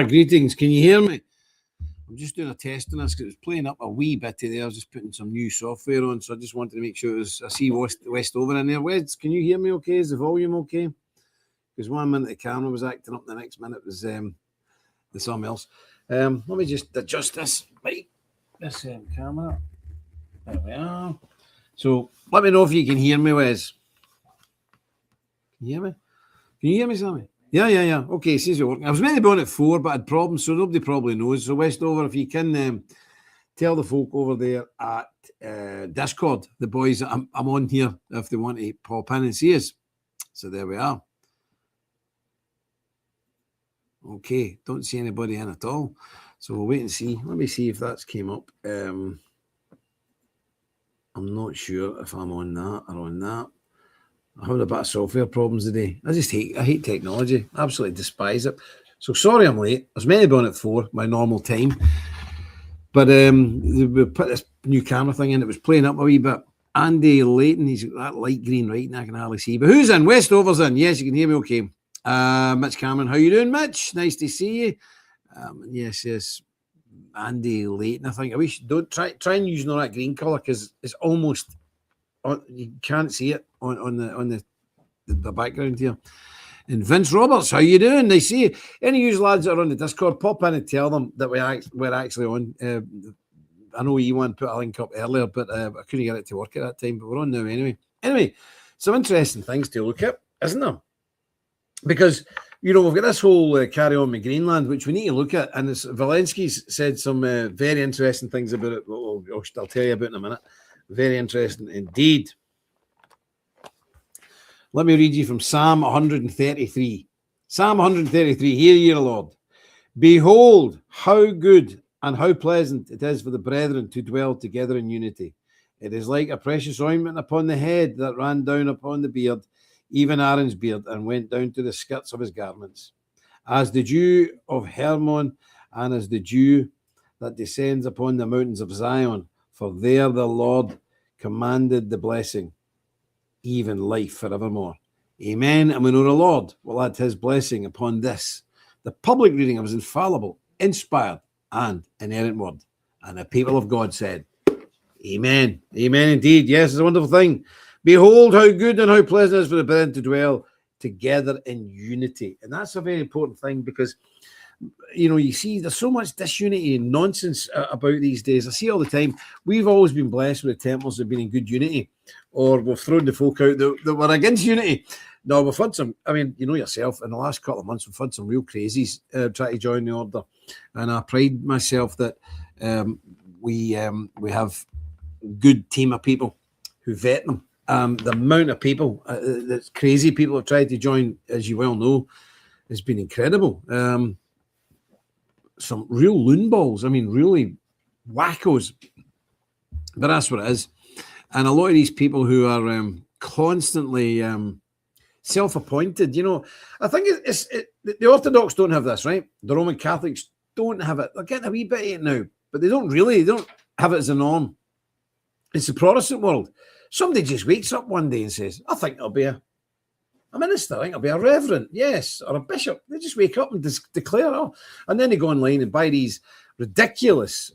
Greetings. Can you hear me? I'm just doing a test on this because it was playing up a wee bit there. I was just putting some new software on, so I just wanted to make sure it was. I see Westover in there. Wes, can you hear me okay? Is the volume okay? Because 1 minute the camera was acting up, the next minute was the something else. Let me just adjust this. Right, this camera. There we are. So let me know if you can hear me, Wes. Can you hear me? Can you hear me, Sammy? Yeah. Okay, seems to be working. I was meant to be on at 4, but I had problems, so nobody probably knows. So Westover, if you can tell the folk over there at Discord, the boys that I'm on here, if they want to pop in and see us. So there we are. Okay, don't see anybody in at all. So we'll wait and see. Let me see if that's came up. I'm not sure if I'm on that or on that. I'm having a bit of software problems today. I hate technology. Absolutely despise it. So sorry I'm late. I was meant to be on at 4, my normal time. But we put this new camera thing in. It was playing up a wee bit. Andy Layton, he's that light green writing I can hardly see. But who's in? Westover's in. Yes, you can hear me okay. Mitch Cameron, how you doing, Mitch? Nice to see you. Yes. Andy Layton, I think. I wish don't try and use all that green colour because it's almost you can't see it on the background here. And Vince Roberts, how you doing? Nice to see you. Any of you lads that are on the Discord, pop in and tell them that we're actually on. I know Ewan put a link up earlier, but I couldn't get it to work at that time. But we're on now anyway. Anyway, some interesting things to look at, isn't there? Because, we've got this whole carry on with Greenland, which we need to look at. And Zelensky's said some very interesting things about it. I'll tell you about in a minute. Very interesting indeed. Let me read you from Psalm 133. Psalm 133, hear ye the Lord. Behold, how good and how pleasant it is for the brethren to dwell together in unity. It is like a precious ointment upon the head that ran down upon the beard, even Aaron's beard, and went down to the skirts of his garments. As the dew of Hermon, and as the dew that descends upon the mountains of Zion, for there the Lord commanded the blessing, even life forevermore. Amen. And we know the Lord will add his blessing upon this, the public reading of his infallible, inspired, and inerrant word. And the people of God said, Amen. Amen indeed. Yes, it's a wonderful thing. Behold how good and how pleasant it is for the brethren to dwell together in unity. And that's a very important thing because, you see there's so much disunity and nonsense about these days. I see all the time. We've always been blessed with the temples that have been in good unity, or we've thrown the folk out that were against unity. No, we've had some, yourself, in the last couple of months, we've had some real crazies try to join the order. And I pride myself that we have good team of people who vet them. The amount of people, that crazy people have tried to join, as you well know, has been incredible. Some real loon balls. Really wackos. But that's what it is. And a lot of these people who are constantly self-appointed, I think the Orthodox don't have this, right? The Roman Catholics don't have it. They're getting a wee bit of it now, but they don't have it as a norm. It's the Protestant world. Somebody just wakes up one day and says, I think I'll be a minister, I think I'll be a reverend, yes, or a bishop. They just wake up and declare, and then they go online and buy these ridiculous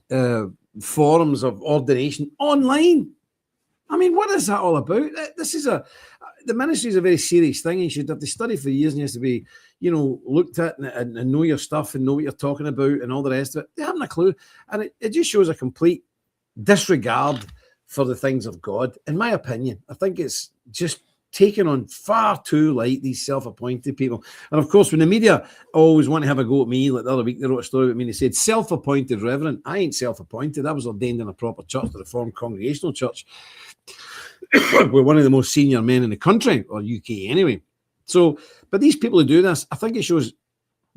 forms of ordination online. What is that all about? The ministry is a very serious thing. You should have to study for years and you have to be, looked at and know your stuff and know what you're talking about and all the rest of it. They haven't a clue. And it just shows a complete disregard for the things of God. In my opinion, I think it's just taken on far too light, these self-appointed people. And of course, when the media always want to have a go at me, like the other week they wrote a story about me, they said, self-appointed reverend. I ain't self-appointed. I was ordained in a proper church, the Reformed Congregational Church. We're one of the most senior men in the country, or UK anyway. So, but these people who do this, I think it shows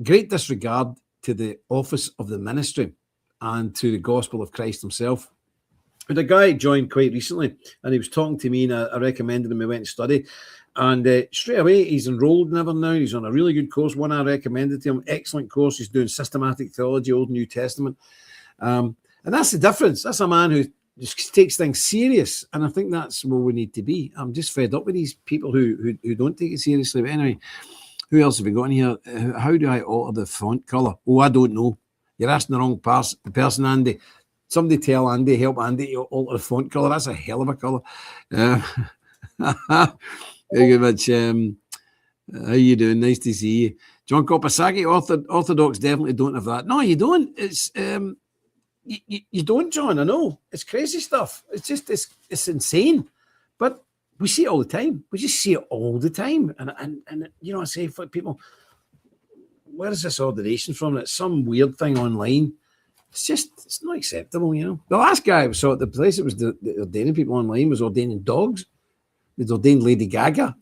great disregard to the office of the ministry and to the gospel of Christ himself. But a guy joined quite recently, and he was talking to me, and I recommended him. He went to study, and straight away he's enrolled in Ever now. He's on a really good course. One I recommended to him, excellent course. He's doing systematic theology, Old and New Testament, and that's the difference. That's a man who just takes things serious, and I think that's where we need to be. I'm just fed up with these people who don't take it seriously. But anyway, Who else have we got in here? How do I alter the font colour? Oh, I don't know. You're asking the wrong person, Andy. Somebody tell Andy, help Andy alter the font colour. That's a hell of a colour. Very good much. How you doing? Nice to see you. John Kopasaki, Orthodox definitely don't have that. No, you don't. It's you don't, John. I know. It's crazy stuff. It's just it's insane. But we see it all the time. We just see it all the time. And you know, I say for people, where is this ordination from? It's some weird thing online. It's not acceptable, you know. The last guy I saw at the place, it was the ordaining people online, was ordaining dogs. They ordained Lady Gaga.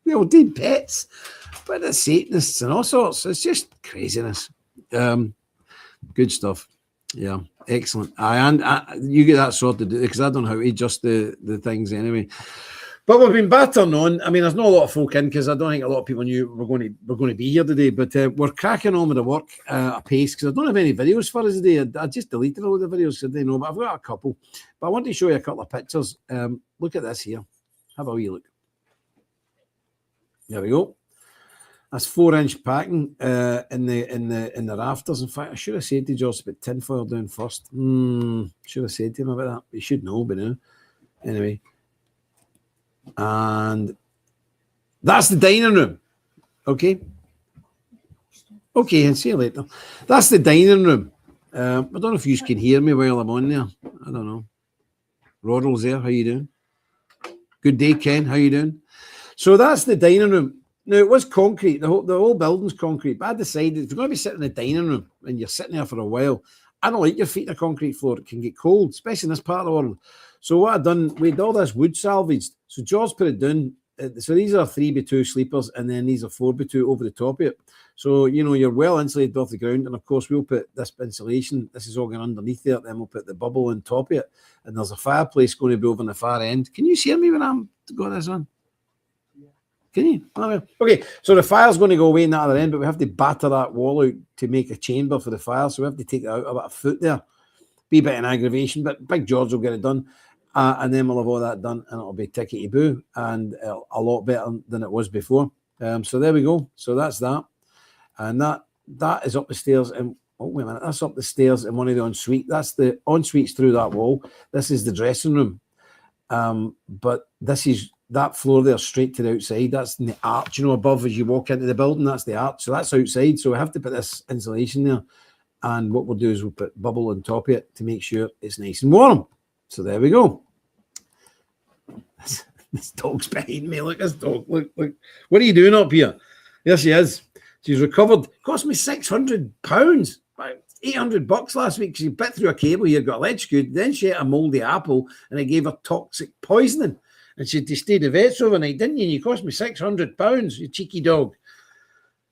They ordained pets. But the Satanists and all sorts. It's just craziness. Good stuff. Yeah, excellent. And you get that sorted because I don't know how to adjust the things anyway. But we've been battering on. I mean, there's not a lot of folk in because I don't think a lot of people knew we're going to be here today. But we're cracking on with the work at a pace because I don't have any videos for us today. I just deleted all the videos because I didn't know, but I've got a couple. But I want to show you a couple of pictures. Look at this here. Have a wee look. There we go. That's 4-inch packing in the rafters. In fact, I should have said to Josh about tinfoil down first. Should have said to him about that. You should know by now. Anyway. And that's the dining room. Okay, and see you later. That's the dining room. I don't know if you can hear me while I'm on there. I don't know. Roddle's there. How you doing? Good day, Ken. How you doing? So that's the dining room. Now, it was concrete. The whole building's concrete. But I decided if you're going to be sitting in the dining room and you're sitting there for a while, I don't like your feet on a concrete floor. It can get cold, especially in this part of the world. So what I've done, we had all this wood salvaged. So George put it down. So these are 3x2 sleepers, and then these are 4x2 over the top of it. So, you know, you're well insulated off the ground. And, of course, we'll put this insulation. This is all going underneath there. Then we'll put the bubble on top of it. And there's a fireplace going to be over on the far end. Can you see me when I'm got this on? Can you? Okay, so the fire's going to go away in that other end, but we have to batter that wall out to make a chamber for the fire. So we have to take it out about a foot there. Be a bit of an aggravation, but Big George will get it done. And then we'll have all that done, and it'll be tickety-boo and a lot better than it was before. So there we go. So that's that. And that is up the stairs. And oh, wait a minute. That's up the stairs in one of the ensuite. That's the ensuite's through that wall. This is the dressing room. But this is that floor there straight to the outside. That's in the arch, you know, above as you walk into the building. That's the arch. So that's outside. So we have to put this insulation there. And what we'll do is we'll put bubble on top of it to make sure it's nice and warm. So there we go. This dog's behind me. Look, this dog. Look. What are you doing up here? There she is. She's recovered. Cost me £600. About $800 last week. She bit through a cable here, got electrocuted. Then she ate a mouldy apple, and it gave her toxic poisoning. And she stayed at the vets overnight, didn't you? And you cost me £600, you cheeky dog.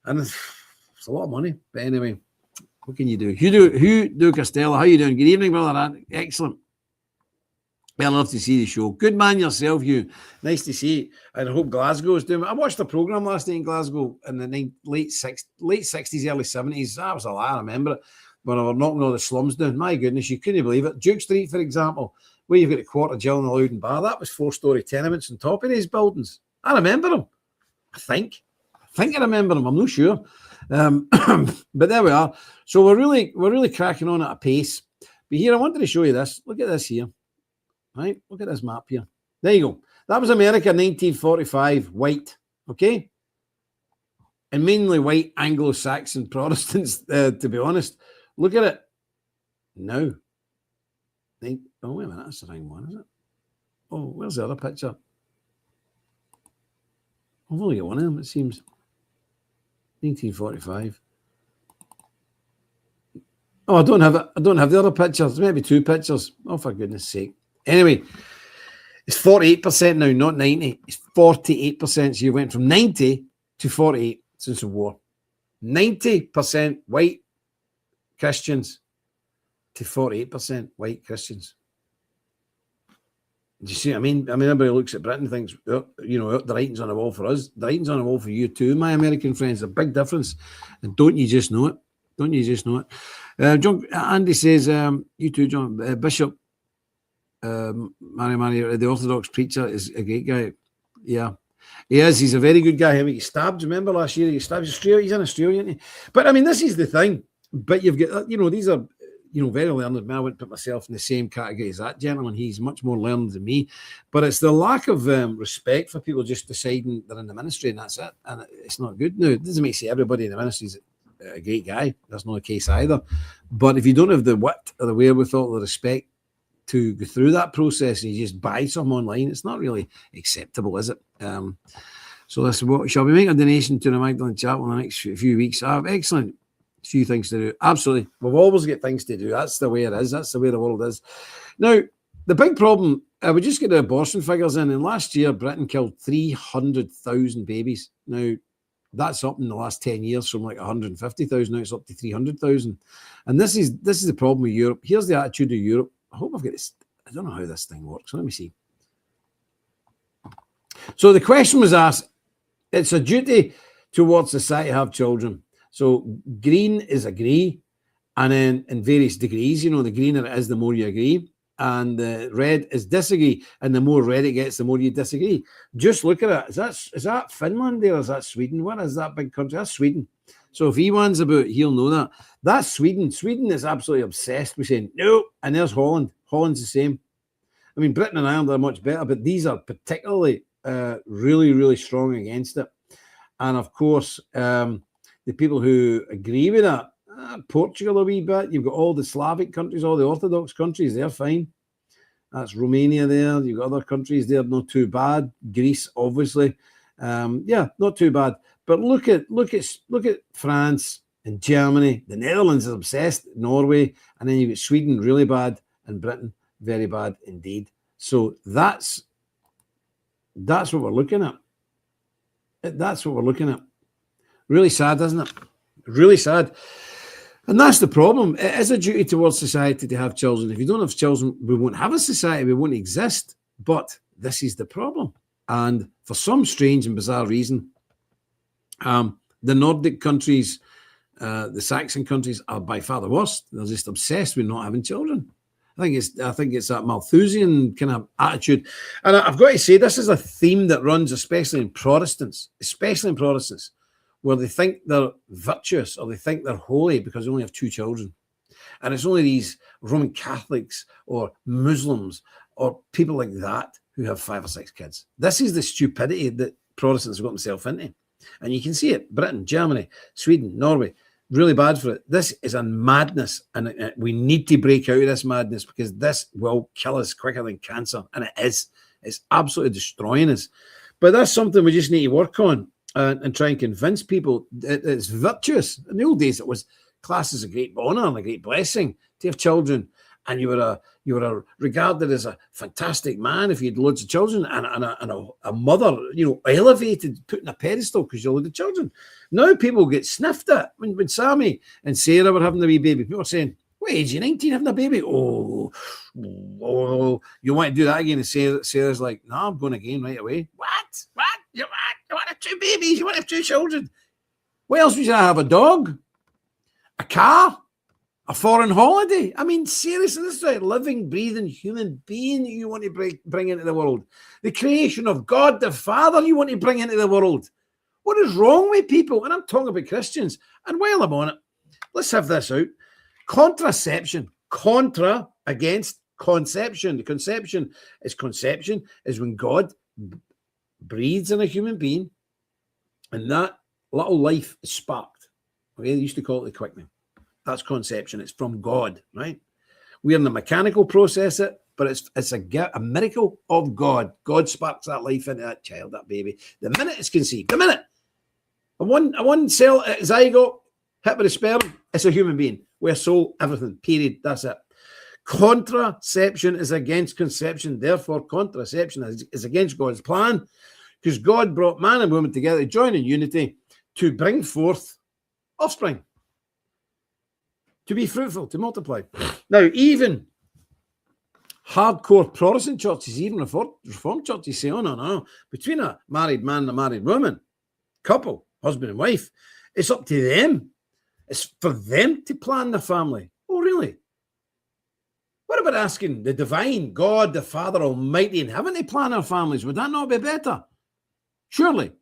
And it's a lot of money. But anyway, what can you do? Hugh do Costello. How you doing? Good evening, brother. Excellent. Well enough to see the show. Good man yourself, Hugh. Nice to see you. And I hope Glasgow's doing it. I watched the programme last night in Glasgow in the late 60s, early 70s. That was a lot. I remember it. When I were knocking all the slums down. My goodness, you couldn't believe it. Duke Street, for example, where you've got a quarter Jill and a Loudon Bar, that was 4-story tenements on top of these buildings. I remember them. I think I remember them. I'm not sure. But there we are. So we're really cracking on at a pace. But here, I wanted to show you this. Look at this here. Right? Look at this map here. There you go. That was America 1945, white. Okay? And mainly white Anglo-Saxon Protestants, to be honest. Look at it. Now. Oh, wait a minute. That's the wrong one, is it? Oh, where's the other picture? I've only got one of them, it seems. 1945. Oh, I don't have it. I don't have the other pictures. Maybe two pictures. Oh, for goodness sake. Anyway, it's 48% now, not 90. It's 48%. So you went from 90 to 48 since the war. 90% white Christians to 48% white Christians. Do you see what I mean? Everybody looks at Britain and thinks, you know, the writing's on the wall for us. The writing's on the wall for you too, my American friends. A big difference. And don't you just know it? Don't you just know it? John, Andy says, you too, John. Bishop Mary, the Orthodox preacher, is a great guy. Yeah. He is. He's a very good guy. I mean, he stabbed. Remember last year? He stabbed. He's in Australia, isn't he? But I mean, this is the thing. But you've got, these are, very learned. I wouldn't put myself in the same category as that gentleman. He's much more learned than me. But it's the lack of respect for people just deciding they're in the ministry and that's it. And it's not good. Now, it doesn't make say everybody in the ministry is a great guy. That's not the case either. But if you don't have the wit or the wherewithal or the respect to go through that process and you just buy something online, it's not really acceptable, is it? So that's what shall we make a donation to the Magdalene Chapel in the next few weeks? Excellent. Few things to do. Absolutely. We've always got things to do. That's the way it is. That's the way the world is. Now, the big problem, we just get the abortion figures in, and last year Britain killed 300,000 babies. Now, that's up in the last 10 years from like 150,000. Now it's up to 300,000. And this is the problem with Europe. Here's the attitude of Europe. I hope I've got this. I don't know how this thing works. Let me see. So the question was asked, it's a duty towards society to have children. So green is agree, and then in various degrees, the greener it is, the more you agree. And red is disagree, and the more red it gets, the more you disagree. Just look at it. Is that Finland there, or is that Sweden? What is that big country? That's Sweden. So if Ewan's about, he'll know that. That's Sweden. Sweden is absolutely obsessed with saying no, and there's Holland. Holland's the same. I mean, Britain and Ireland are much better, but these are particularly really, really strong against it. And of course, the people who agree with that, Portugal a wee bit. You've got all the Slavic countries, all the Orthodox countries, they're fine. That's Romania there. You've got other countries there, not too bad. Greece, obviously. Not too bad. But look at France and Germany. The Netherlands is obsessed, Norway, and then you've got Sweden really bad and Britain very bad indeed. So that's what we're looking at. That's what we're looking at. Really sad, isn't it? Really sad. And that's the problem. It is a duty towards society to have children. If you don't have children, we won't have a society. We won't exist. But this is the problem. And for some strange and bizarre reason, the Nordic countries, the Saxon countries are by far the worst. They're just obsessed with not having children. I think it's that Malthusian kind of attitude. And I've got to say, this is a theme that runs especially in Protestants, where they think they're virtuous or they think they're holy because they only have 2 children. And it's only these Roman Catholics or Muslims or people like that who have 5 or 6 kids. This is the stupidity that Protestants have got themselves into. And you can see it. Britain, Germany, Sweden, Norway, really bad for it. This is a madness. And we need to break out of this madness because this will kill us quicker than cancer. And it is. It's absolutely destroying us. But that's something we just need to work on. And try and convince people it's virtuous. In the old days, it was classed as a great honor and a great blessing to have children, and you were regarded as a fantastic man if you had loads of children and a mother, elevated, put in a pedestal because you had loads of children. Now people get sniffed at. When Sammy and Sarah were having a wee baby, people were saying, "What age? You're 19 having a baby? Oh, you want to do that again?" And Sarah's like, "No, I'm going again right away." What? You want to have 2 babies? You want to have 2 children? What else would you have? A dog? A car? A foreign holiday? I mean, seriously, this is a living, breathing human being that you want to bring into the world. The creation of God, the Father, you want to bring into the world. What is wrong with people? And I'm talking about Christians. And while I'm on it, let's have this out. Contraception. Contra against conception. The conception is when God breathes in a human being and that little life is sparked. Okay, they used to call it the quickening. That's conception. It's from God, right? We're in the mechanical process, but it's a miracle of God. God sparks that life into that child, that baby. The minute it's conceived, a one cell zygote hit with a sperm, it's a human being. We're soul, everything, period. That's it. Contraception is against conception. Therefore, contraception is against God's plan because God brought man and woman together to join in unity to bring forth offspring, to be fruitful, to multiply. Now, even hardcore Protestant churches, even Reformed churches say, oh, no, between a married man and a married woman, couple, husband and wife, it's up to them. It's for them to plan the family. Oh, really? What about asking the divine God, the Father Almighty in heaven to plan our families? Would that not be better? Surely.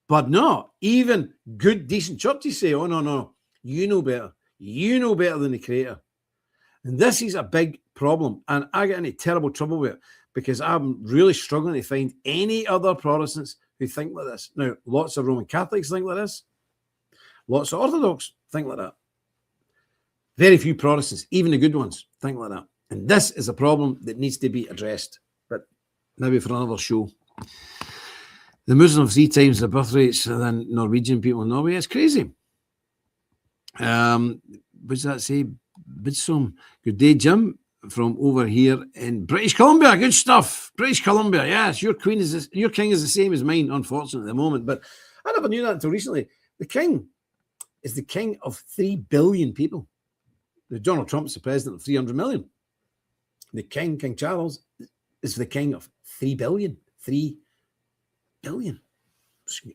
But no, even good, decent churches say, oh, no, you know better. You know better than the Creator. And this is a big problem. And I get into terrible trouble with it because I'm really struggling to find any other Protestants who think like this. Now, lots of Roman Catholics think like this. Lots of Orthodox think like that. Very few Protestants, even the good ones, think like that. And this is a problem that needs to be addressed. But maybe for another show. The Muslims have 3 times the birth rates than Norwegian people in Norway. It's crazy. What does that say? Bidsom. Good day, Jim, from over here in British Columbia. Good stuff. British Columbia. Yes, your king is the same as mine, unfortunately, at the moment. But I never knew that until recently. The king is the king of 3 billion people. Donald Trump's the president of 300 million. The king, King Charles, is the king of 3 billion. 3 billion.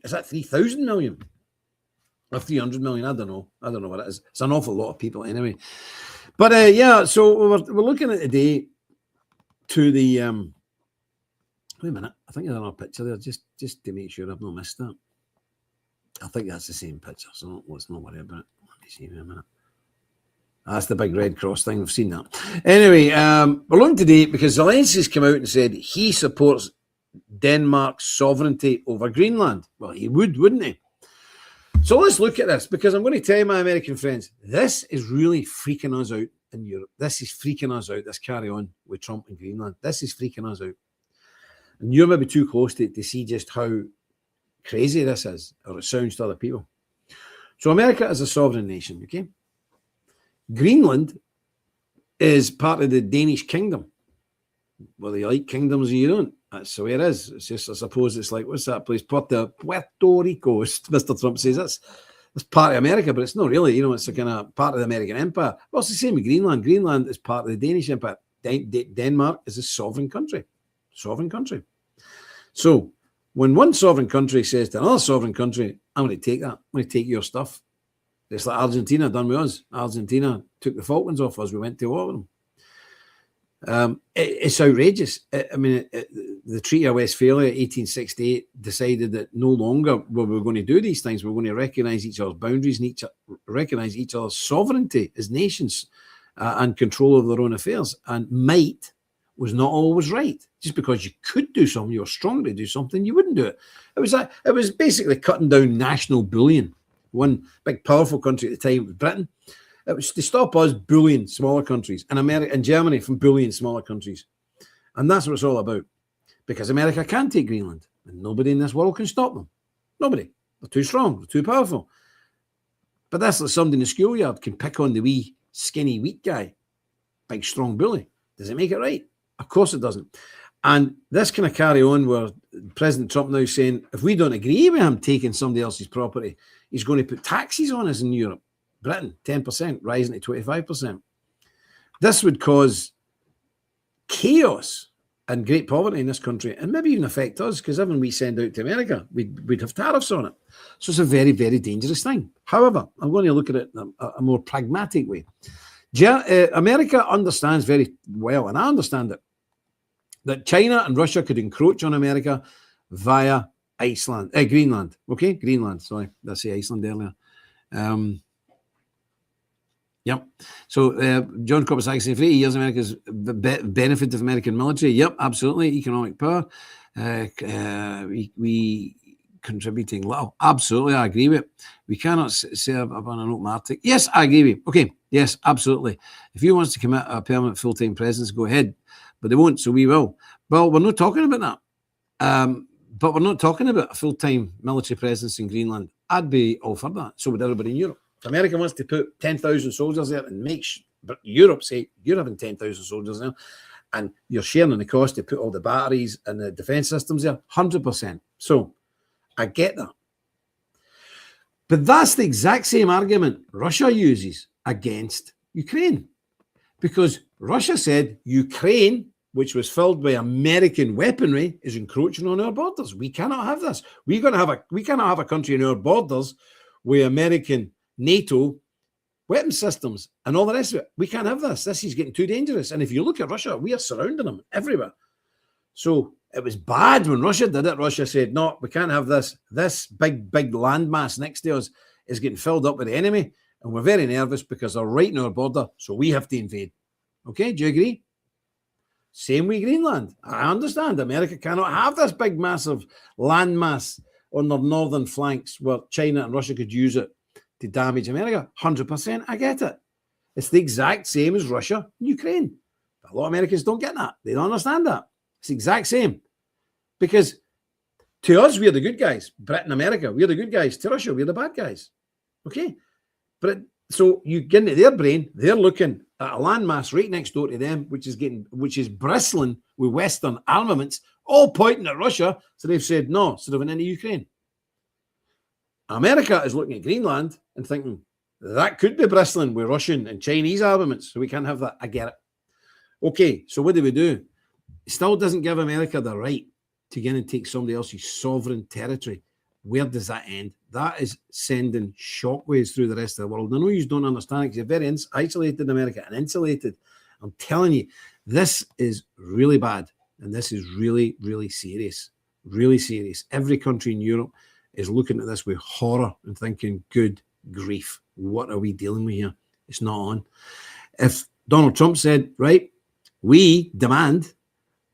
Is that 3,000 million? Or 300 million? I don't know. I don't know what it is. It's an awful lot of people anyway. But yeah, so we're looking at today to the wait a minute. I think there's another picture there, just to make sure I've not missed that. I think that's the same picture, so let's not worry about it. Let me see in a minute. That's the big red cross thing. We've seen that. Anyway, we're looking today because Zelensky's come out and said he supports Denmark's sovereignty over Greenland. Well, he would, wouldn't he? So let's look at this, because I'm going to tell you, my American friends, this is really freaking us out in Europe. This is freaking us out, this carry on with Trump and Greenland. This is freaking us out. And you're maybe too close to see just how crazy this is, or it sounds to other people. So America is a sovereign nation, okay? Greenland is part of the Danish kingdom. Whether you like kingdoms or you don't, that's the way it is. It's just, I suppose it's like, what's that place? Puerto Rico, Mr. Trump says that's part of America, but it's not really, you know, it's a kind of part of the American empire. Well, it's the same with Greenland. Greenland is part of the Danish empire. Denmark is a sovereign country. Sovereign country. So when one sovereign country says to another sovereign country, I'm going to take that. I'm going to take your stuff. It's like Argentina done with us. Argentina took the Falklands off us. We went to war with them. It's outrageous. I mean, the Treaty of Westphalia, 1868, decided that no longer were we going to do these things. We're going to recognise each other's boundaries and recognise each other's sovereignty as nations and control of their own affairs. And might was not always right. Just because you could do something, you were strong to do something, you wouldn't do it. It was basically cutting down national bullying. One big powerful country at the time was Britain. It was to stop us bullying smaller countries, and America and Germany from bullying smaller countries. And that's what it's all about. Because America can't take Greenland, and nobody in this world can stop them. Nobody. They're too strong. They're too powerful. But that's like somebody in the schoolyard can pick on the wee, skinny, weak guy. Big, strong bully. Does it make it right? Of course it doesn't. And this kind of carry on where President Trump now is saying, if we don't agree with him taking somebody else's property, he's going to put taxes on us in Europe. Britain, 10%, rising to 25%. This would cause chaos and great poverty in this country, and maybe even affect us, because everything we send out to America, we'd have tariffs on it. So it's a very, very dangerous thing. However, I'm going to look at it in a more pragmatic way. America understands very well, and I understand it, that China and Russia could encroach on America via Greenland. Okay, Greenland. Sorry, did I say Iceland earlier? Yep. So John Kopacak saying 3 years America's benefit of American military. Yep, absolutely. Economic power. We contributing little. Absolutely, I agree with it. We cannot serve upon an open Arctic. Yes, I agree with you. Okay, yes, absolutely. If he wants to commit a permanent full-time presence, go ahead. But they won't, so we will. Well, we're not talking about that. But we're not talking about a full-time military presence in Greenland. I'd be all for that. So would everybody in Europe. If America wants to put 10,000 soldiers there and but Europe say, you're having 10,000 soldiers there, and you're sharing the cost to put all the batteries and the defense systems there, 100%. So I get that. But that's the exact same argument Russia uses against Ukraine. Because Russia said Ukraine, which was filled by American weaponry, is encroaching on our borders. We cannot have this. We cannot have a country in our borders with American NATO weapon systems and all the rest of it. We can't have this. This is getting too dangerous. And if you look at Russia, we are surrounding them everywhere. So It was bad when Russia did it. Russia said, no, we can't have this. This big landmass next to us is getting filled up with the enemy, and we're very nervous because they're right in our border, so we have to invade. Okay, do you agree? Same with Greenland. I understand America cannot have this big, massive landmass on their northern flanks where China and Russia could use it to damage America. 100%, I get it. It's the exact same as Russia and Ukraine. A lot of Americans don't get that. They don't understand that. It's the exact same. Because to us, we're the good guys. Britain, America, we're the good guys. To Russia, we're the bad guys. Okay? But so you get into their brain, they're looking at a landmass right next door to them, which is bristling with Western armaments, all pointing at Russia. So they've said no, so they went into Ukraine. America is looking at Greenland and thinking, that could be bristling with Russian and Chinese armaments, so we can't have that. I get it. Okay, so what do? It still doesn't give America the right to get in and take somebody else's sovereign territory. Where does that end? That is sending shockwaves through the rest of the world. I know you don't understand because you're very isolated in America and insulated. I'm telling you, this is really bad. And this is really, really serious. Really serious. Every country in Europe is looking at this with horror and thinking, good grief, what are we dealing with here? It's not on. If Donald Trump said, right, we demand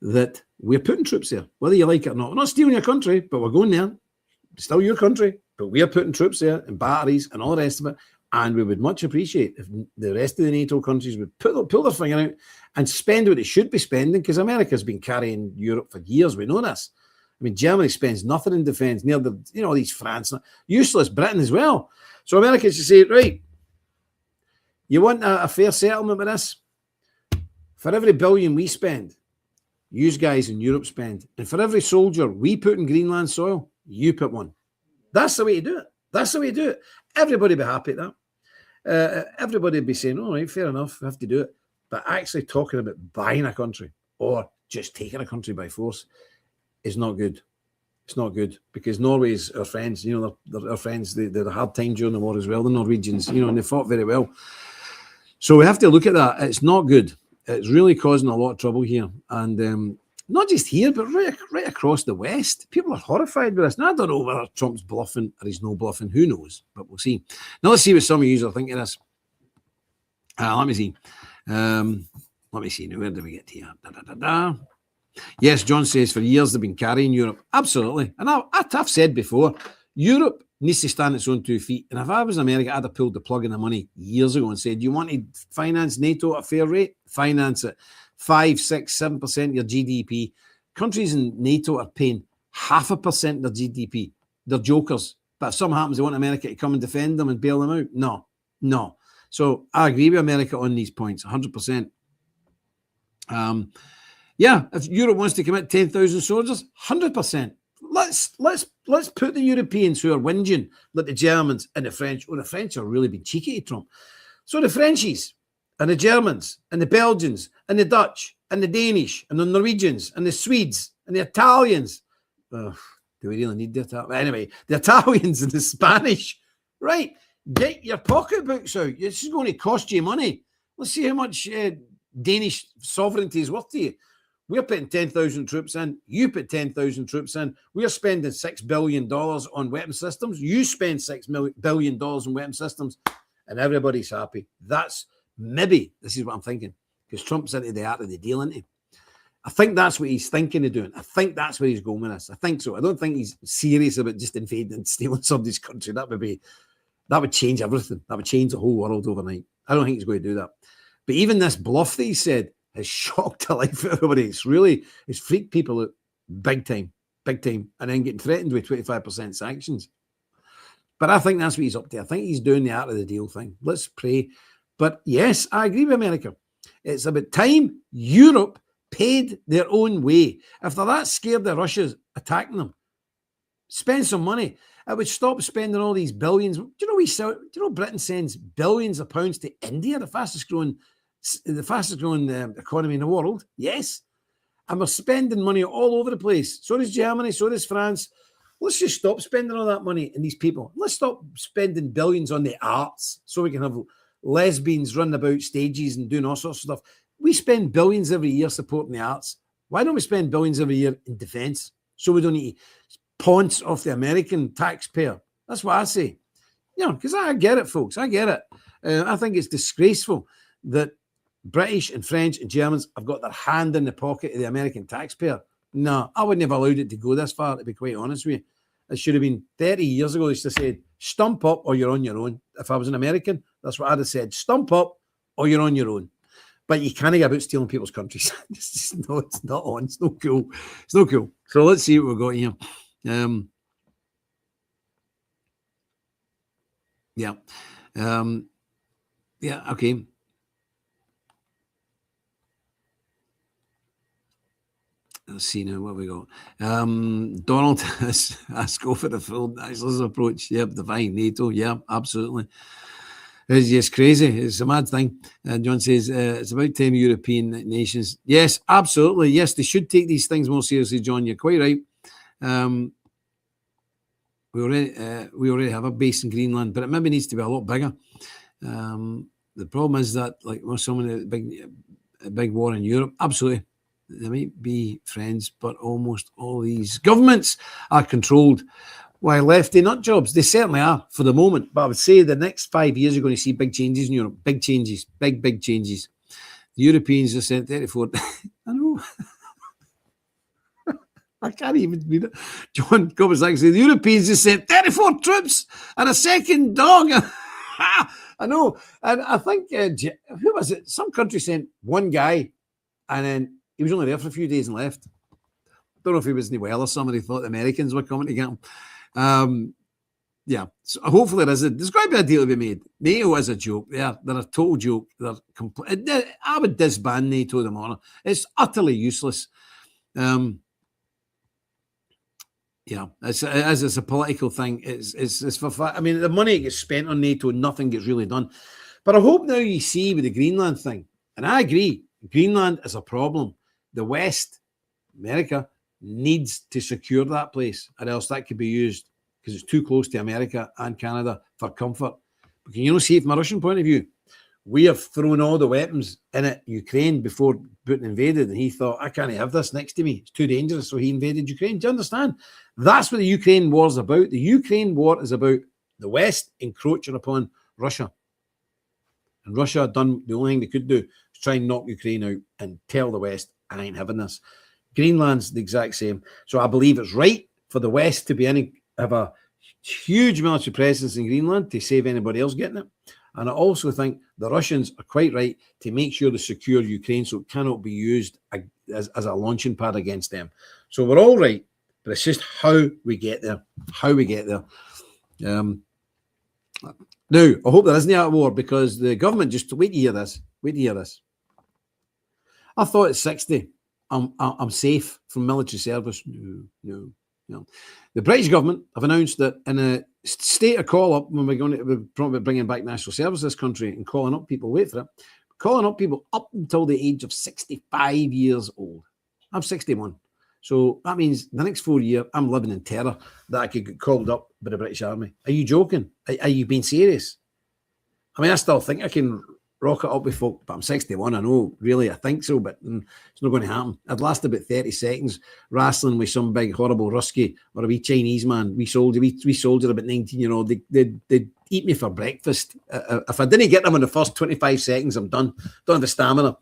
that we're putting troops there, whether you like it or not. We're not stealing your country, but we're going there. It's still your country, but we are putting troops there and batteries and all the rest of it. And we would much appreciate if the rest of the NATO countries would pull their finger out and spend what they should be spending, because America's been carrying Europe for years. We know this. I mean, Germany spends nothing in defense, near the, these France, useless Britain as well. So America should say, right, you want a fair settlement with this? For every billion we spend, you guys in Europe spend. And for every soldier we put in Greenland soil, you put one. That's the way to do it. That's the way to do it. Everybody be happy at that. Everybody be saying, all right, fair enough, we have to do it. But actually talking about buying a country or just taking a country by force is not good. It's not good, because Norway's our friends, they're our friends. They had a hard time during the war as well, the Norwegians, and they fought very well. So we have to look at that. It's not good. It's really causing a lot of trouble here. And not just here, but right across the West. People are horrified with this. Now, I don't know whether Trump's bluffing or he's no bluffing. Who knows? But we'll see. Now, let's see what some of you are thinking of this. Let me see. Let me see. Now, where do we get here? Yes, John says, for years they've been carrying Europe. Absolutely. And I've said before, Europe needs to stand its own 2 feet. And if I was America, I'd have pulled the plug in the money years ago and said, you want to finance NATO at a fair rate? Finance it. 5, 6, 7% of your GDP. Countries in NATO are paying 0.5% of their GDP. They're jokers. But if something happens, they want America to come and defend them and bail them out. No. So I agree with America on these points, 100%. Yeah, if Europe wants to commit 10,000 soldiers, 100%. Let's put the Europeans who are whinging, like the Germans and the French. Oh, the French are really being cheeky to Trump. So the Frenchies and the Germans and the Belgians and the Dutch and the Danish and the Norwegians and the Swedes and the Italians. Oh, do we really need the Italians? Anyway, the Italians and the Spanish. Right, get your pocketbooks out. This is going to cost you money. Let's see how much Danish sovereignty is worth to you. We're putting 10,000 troops in. You put 10,000 troops in. We're spending $6 billion on weapon systems. You spend $6 billion on weapon systems, and everybody's happy. That's maybe, this is what I'm thinking, because Trump's into the art of the deal, isn't he? I think that's what he's thinking of doing. I think that's where he's going with this. I think so. I don't think he's serious about just invading and stealing somebody's country. That would change everything. That would change the whole world overnight. I don't think he's going to do that. But even this bluff that he said has shocked the life out of everybody. It's freaked people out big time, and then getting threatened with 25% sanctions. But I think that's what he's up to. I think he's doing the art of the deal thing. Let's pray. But yes, I agree with America. It's about time Europe paid their own way. If they're that scared that Russia's attacking them, spend some money. I would stop spending all these billions. Do you know Britain sends billions of pounds to India, the fastest growing economy in the world? Yes. And we're spending money all over the place. So does Germany, so does France. Let's just stop spending all that money on these people. Let's stop spending billions on the arts so we can have lesbians running about stages and doing all sorts of stuff. We spend billions every year supporting the arts. Why don't we spend billions every year in defence so we don't need to pounce off the American taxpayer? That's what I say. Because I get it, folks. I get it. I think it's disgraceful that British and French and Germans have got their hand in the pocket of the American taxpayer. No, I wouldn't have allowed it to go this far, to be quite honest with you. It should have been 30 years ago. They used to say, stump up or you're on your own. If I was an American, that's what I'd have said. Stump up or you're on your own. But you can't get about stealing people's countries. It's not on. It's not cool. It's not cool. So let's see what we've got here. Okay. Let's see now what we got. Donald has go for the full nationalist approach. Yep, defying NATO. Yeah, absolutely. It's just crazy. It's a mad thing. And John says it's about time European nations. Yes, absolutely. Yes, they should take these things more seriously, John. You're quite right. We already have a base in Greenland, but it maybe needs to be a lot bigger. The problem is that, like someone a big war in Europe, absolutely. They might be friends, but almost all these governments are controlled by lefty nut jobs. They certainly are for the moment. But I would say the next 5 years, you're going to see big changes in Europe. Big changes. Big changes. The Europeans have sent 34. I know. I can't even read it. John Kovacs said the Europeans just sent 34 troops and a second dog. I know. And I think, who was it? Some country sent one guy and then he was only there for a few days and left. Don't know if he wasn't well or somebody thought the Americans were coming to get him. So hopefully there's got to be a deal to be made. NATO is a joke. They're a total joke. I would disband NATO tomorrow. It's utterly useless. It's a political thing. It's for fun. I mean, the money gets spent on NATO, nothing gets really done. But I hope now you see with the Greenland thing, and I agree, Greenland is a problem. The West, America, needs to secure that place, or else that could be used because it's too close to America and Canada for comfort. But can you see, from a Russian point of view, we have thrown all the weapons in at Ukraine before Putin invaded, and he thought, I can't have this next to me. It's too dangerous, so he invaded Ukraine. Do you understand? That's what the Ukraine war is about. The Ukraine war is about the West encroaching upon Russia. And Russia done the only thing they could do is try and knock Ukraine out and tell the West, I ain't having this. Greenland's the exact same. So I believe it's right for the West to have a huge military presence in Greenland to save anybody else getting it. And I also think the Russians are quite right to make sure they secure Ukraine so it cannot be used as a launching pad against them. So we're all right, but it's just how we get there. Now, I hope there isn't a war because the government, just wait to hear this. I thought at 60, I'm safe from military service. No. The British government have announced that in a state of call-up, when we're probably bringing back national service in this country and calling up people, wait for it, calling up people up until the age of 65 years old. I'm 61. So that means the next 4 years, I'm living in terror that I could get called up by the British Army. Are you joking? Are you being serious? I mean, I still think I can rock it up with folk, but I'm 61. I know, really, I think so, but it's not going to happen. I'd last about 30 seconds wrestling with some big, horrible Rusky or a wee Chinese man. We soldier about 19-year-old. They'd eat me for breakfast. If I didn't get them in the first 25 seconds, I'm done. Don't have the stamina.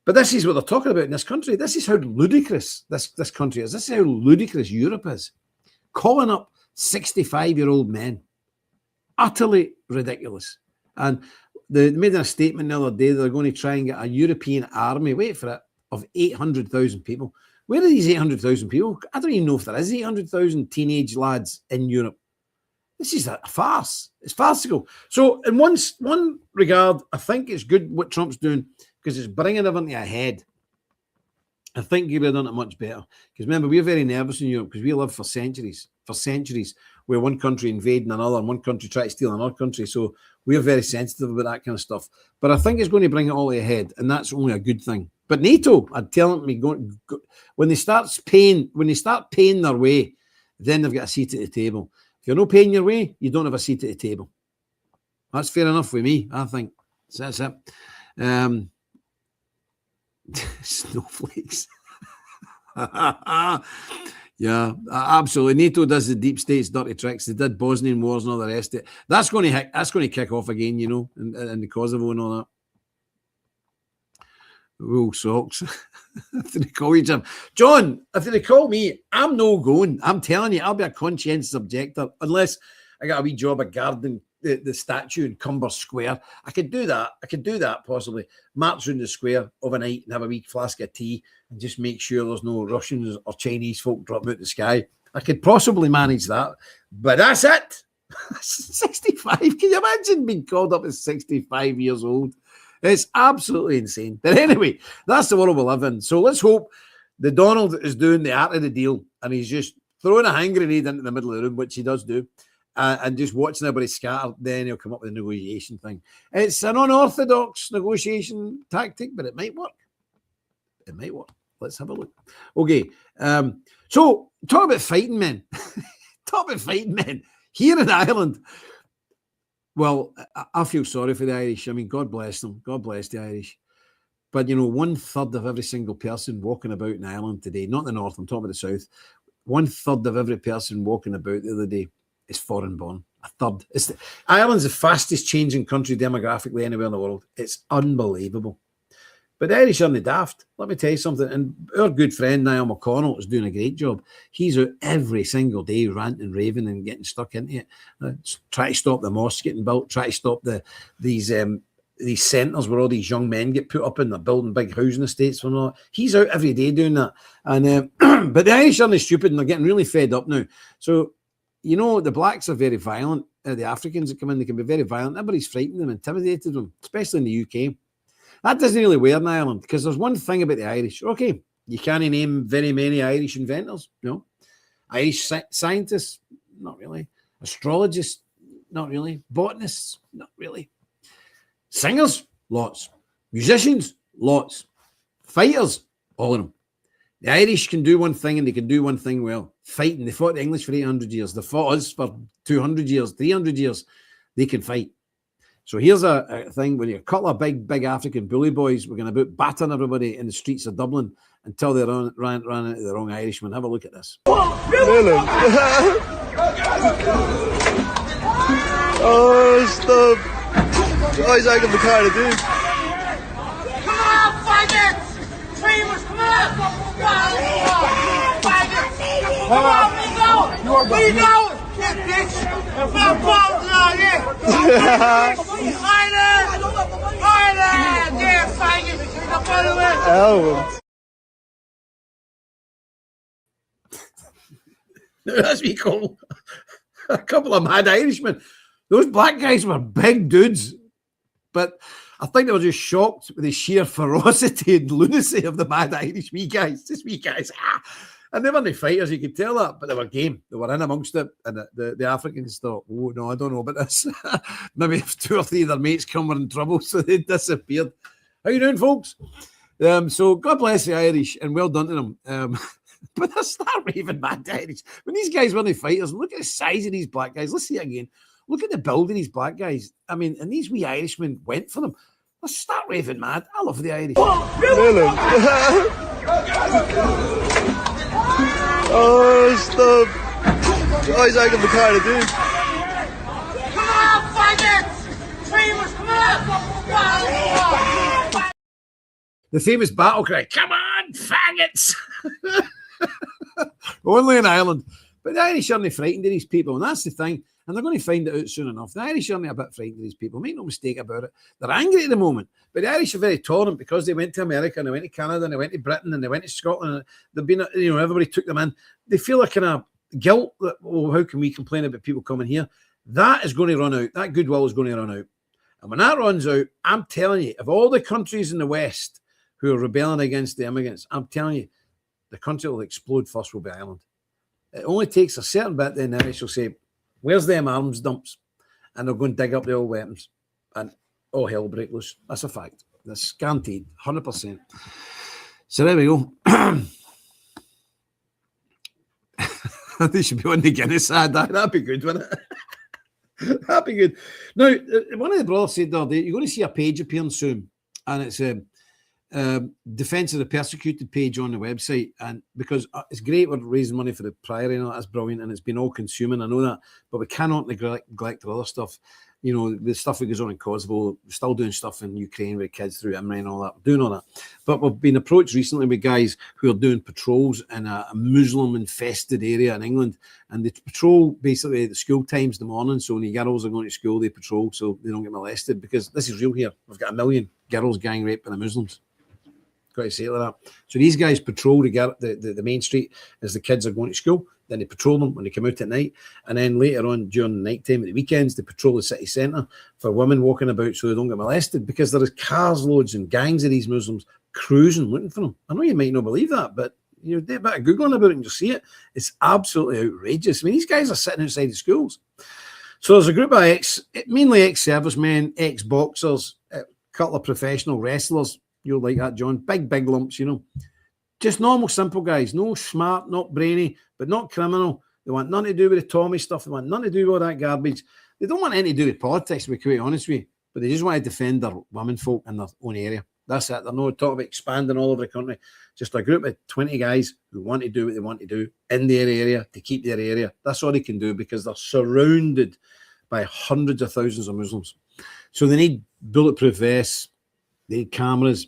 But this is what they're talking about in this country. This is how ludicrous this country is. This is how ludicrous Europe is. Calling up 65-year-old men. Utterly ridiculous. And they made a statement the other day that they're going to try and get a European army, wait for it, of 800,000 people. Where are these 800,000 people? I don't even know if there is 800,000 teenage lads in Europe. This is a farce. It's farcical. So in one regard, I think it's good what Trump's doing because it's bringing everything ahead. I think he would have done it much better. Because remember, we're very nervous in Europe because we lived for centuries, where one country invading another and one country try to steal another country. So we're very sensitive about that kind of stuff. But I think it's going to bring it all ahead, and that's only a good thing. But NATO, I'd tell them, when they start paying their way, then they've got a seat at the table. If you're not paying your way, you don't have a seat at the table. That's fair enough with me, I think. So that's it. Snowflakes. Yeah, absolutely. NATO does the deep state's dirty tricks. They did Bosnian wars and all the rest of it. That's going to kick off again, you know, in the Kosovo and all that. Wool socks. If they call you, Jim. John, if they call me, I'm no going. I'm telling you, I'll be a conscientious objector unless I got a wee job of guarding the statue in Cumber Square. I could do that possibly. March round the square overnight and have a wee flask of tea and just make sure there's no Russians or Chinese folk dropping out the sky. I could possibly manage that, but that's it. 65. Can you imagine being called up at 65 years old? It's absolutely insane. But anyway, that's the world we live in. So let's hope the Donald is doing the art of the deal and he's just throwing a hand grenade into the middle of the room, which he does do, and just watching everybody scatter. Then he'll come up with a negotiation thing. It's an unorthodox negotiation tactic, but it might work. It might work. Let's have a look. Okay. So talk about fighting men. Talk about fighting men here in Ireland. Well, I feel sorry for the Irish. I mean, God bless them. God bless the Irish. But, you know, 1/3 of every single person walking about in Ireland today, not the north, I'm talking about the south, 1/3 of every person walking about the other day is foreign born. A third. Ireland's the fastest changing country demographically anywhere in the world. It's unbelievable. But the Irish aren't daft. Let me tell you something. And our good friend Niall McConnell is doing a great job. He's out every single day ranting, raving, and getting stuck into it. Try to stop the mosques getting built. Try to stop these centres where all these young men get put up in. They're building big housing estates for all. He's out every day doing that. And but the Irish aren't stupid, and they're getting really fed up now. So, you know, the blacks are very violent. The Africans that come in, they can be very violent. Everybody's frightened them, intimidated them, especially in the UK. That doesn't really wear in Ireland because there's one thing about the Irish. Okay, you can't name very many Irish inventors. No. Irish scientists, not really. Astrologists, not really. Botanists, not really. Singers, lots. Musicians, lots. Fighters, all of them. The Irish can do one thing and they can do one thing well. Fighting. They fought the English for 800 years. They fought us for 200 years, 300 years. They can fight. So here's a thing when you're a couple of big African bully boys, we're going to be battering everybody in the streets of Dublin until they ran into the wrong Irishman. Have a look at this. Really? Oh, stop. Guys, I got the car to do. Come on, faggots! Dreamers, come on! Faggots! Come on, where you going? Where you going? Get bitch! My balls out here! Ireland! Yeah, faggots! Come on, Oh. That's me call a couple of mad Irishmen. Those black guys were big dudes, but I think they were just shocked with the sheer ferocity and lunacy of the mad Irish wee guys. Just wee guys. And they weren't fighters, you could tell that, but they were game. They were in amongst it. And the Africans thought, oh, no, I don't know about this. Maybe if 2 or 3 of their mates come were in trouble, so they disappeared. How you doing, folks? So God bless the Irish, and well done to them. But they start raving mad Irish. When these guys weren't fighters, look at the size of these black guys. Let's see it again. Look at the build of these black guys. I mean, and these wee Irishmen went for them. Let's start raving mad. I love the Irish. Really? Oh, stop. Guys, I got the car to do. Come on, faggots! Dreamers, come on! The famous battle cry, come on, faggots! Only in Ireland. But the Irish aren't frightened of these people, and that's the thing. And they're going to find it out soon enough. The Irish aren't a bit frightened of these people. Make no mistake about it. They're angry at the moment. But the Irish are very tolerant because they went to America and they went to Canada and they went to Britain and they went to Scotland. And they've been, you know, everybody took them in. They feel a kind of guilt that, oh, how can we complain about people coming here? That is going to run out. That goodwill is going to run out. And when that runs out, I'm telling you, of all the countries in the West who are rebelling against the immigrants, I'm telling you, the country that will explode first will be Ireland. It only takes a certain bit, then the Irish will say, where's them arms dumps? And they'll go and dig up the old weapons. And all hell break loose. That's a fact. That's guaranteed, 100%. So there we go. They should be on the Guinness ad. That'd be good, wouldn't it? That'd be good. Now, one of the brothers said the other day, you're going to see a page appearing soon. And it's Defence of the Persecuted page on the website, and because it's great, we're raising money for the Priory and all that's brilliant, and it's been all consuming, I know that, but we cannot neglect the other stuff. You know, the stuff that goes on in Kosovo, we're still doing stuff in Ukraine with kids through IMRI and all that, we're doing all that. But we've been approached recently with guys who are doing patrols in a Muslim-infested area in England, and they patrol basically the school times in the morning, so when the girls are going to school, they patrol so they don't get molested, because this is real here. We've got 1 million girls gang raped by the Muslims. Got to say it like that. So these guys patrol the main street as the kids are going to school. Then they patrol them when they come out at night. And then later on, during the night time at the weekends, they patrol the city centre for women walking about so they don't get molested, because there is cars loads and gangs of these Muslims cruising looking for them. I know you might not believe that, but you know, do a bit of Googling about it and you'll see it. It's absolutely outrageous. I mean, these guys are sitting outside the schools. So there's a group of mainly ex-servicemen, ex-boxers, a couple of professional wrestlers. You'll like that, John. Big lumps, you know. Just normal, simple guys. No smart, not brainy, but not criminal. They want nothing to do with the Tommy stuff. They want nothing to do with all that garbage. They don't want anything to do with politics, to be quite honest with you. But they just want to defend their women folk in their own area. That's it. They're not talking about expanding all over the country. Just a group of 20 guys who want to do what they want to do in their area to keep their area. That's all they can do, because they're surrounded by hundreds of thousands of Muslims. So they need bulletproof vests. They need cameras.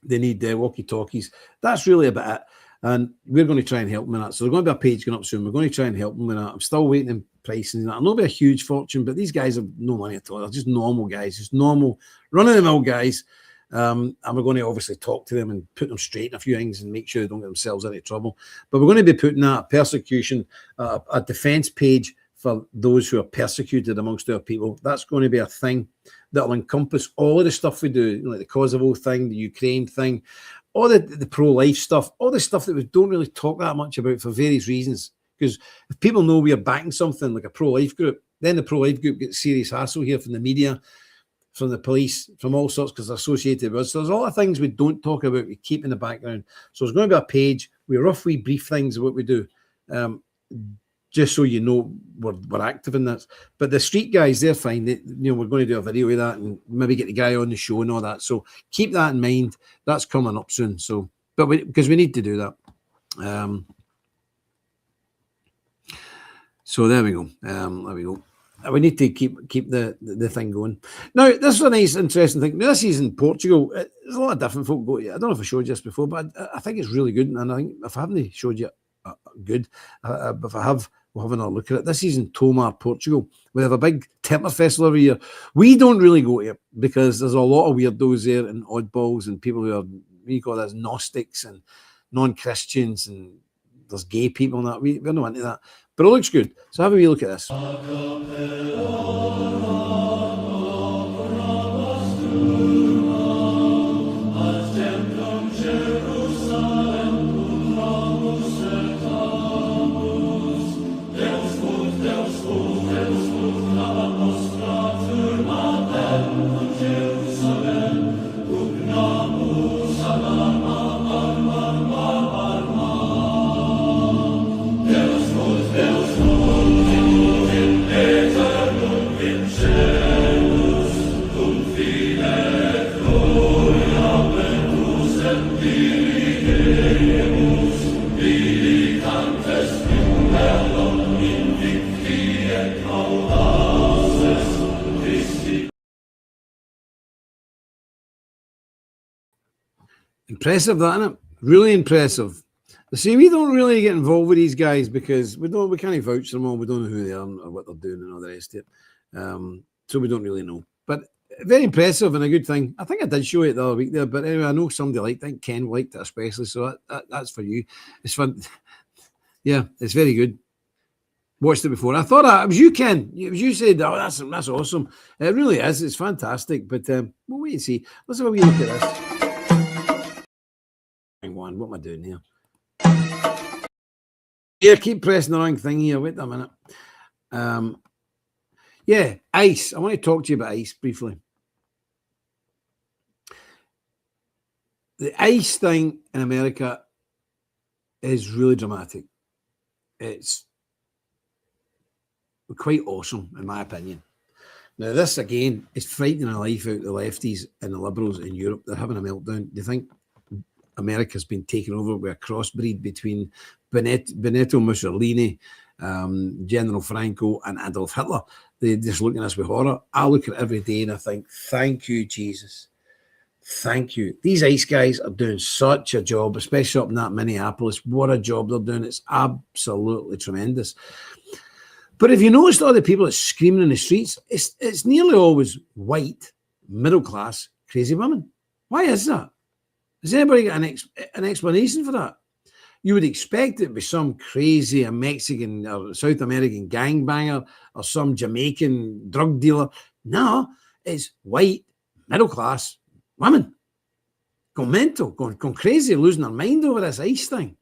They need walkie-talkies. That's really about it. And we're going to try and help them with that. So there's going to be a page going up soon. We're going to try and help them with that. I'm still waiting on pricing and that. It'll not be a huge fortune, but these guys have no money at all. They're just normal guys, just normal, run-of-the-mill guys. And we're going to obviously talk to them and put them straight in a few things and make sure they don't get themselves into trouble. But we're going to be putting that persecution, a defence page for those who are persecuted amongst our people. That's going to be a thing that will encompass all of the stuff we do, like the Kosovo thing, the Ukraine thing, all the pro-life stuff, all the stuff that we don't really talk that much about for various reasons. Because if people know we are backing something like a pro-life group, then the pro-life group gets serious hassle here from the media, from the police, from all sorts, because they're associated with us. So there's a lot of things we don't talk about, we keep in the background. So there's going to be a page with roughly brief things of what we do. Just so you know we're active in that. But the street guys, they're fine. We're going to do a video with that and maybe get the guy on the show and all that. So keep that in mind. That's coming up soon. So, because we need to do that. So there we go. There we go. We need to keep the thing going. Now, this is a nice, interesting thing. Now, this is in Portugal. There's a lot of different folk go to it. I don't know if I showed you this before, but I think it's really good. And I think if I haven't showed you good, if I have, we'll have another look at it. This is in Tomar, Portugal. We have a big timber festival every year. We don't really go to it because there's a lot of weirdos there and oddballs and people who are, we call this Gnostics and non-Christians, and there's gay people and that. We're not into that. But it looks good. So have a wee look at this. Impressive, that, isn't it? Really impressive. See, we don't really get involved with these guys because we can't vouch for them all. We don't know who they are or what they're doing and all the rest of it. So we don't really know. But very impressive and a good thing. I think I did show it the other week there, but anyway, I know somebody liked it. I think Ken liked it especially, so that's for you. It's fun. Yeah, it's very good. Watched it before. I thought it was you, Ken. It was you said, oh, that's awesome. It really is. It's fantastic. But we'll wait and see. Let's have a wee look at this. One. What am I doing here? Yeah, keep pressing the wrong thing here. Wait a minute. Yeah, ice. I want to talk to you about ice briefly. The ice thing in America is really dramatic. It's quite awesome, in my opinion. Now, this again is frightening the life out of the lefties and the liberals in Europe. They're having a meltdown. Do you think America's been taken over by a crossbreed between Benito Mussolini, General Franco, and Adolf Hitler? They just look at us with horror. I look at it every day and I think, thank you, Jesus. Thank you. These ICE guys are doing such a job, especially up in that Minneapolis. What a job they're doing. It's absolutely tremendous. But if you notice all the people that's screaming in the streets, it's nearly always white, middle-class, crazy women. Why is that? Has anybody got an explanation for that? You would expect it to be some crazy Mexican or South American gangbanger or some Jamaican drug dealer. No, it's white, middle-class women. Going mental, going crazy, losing their mind over this ICE thing.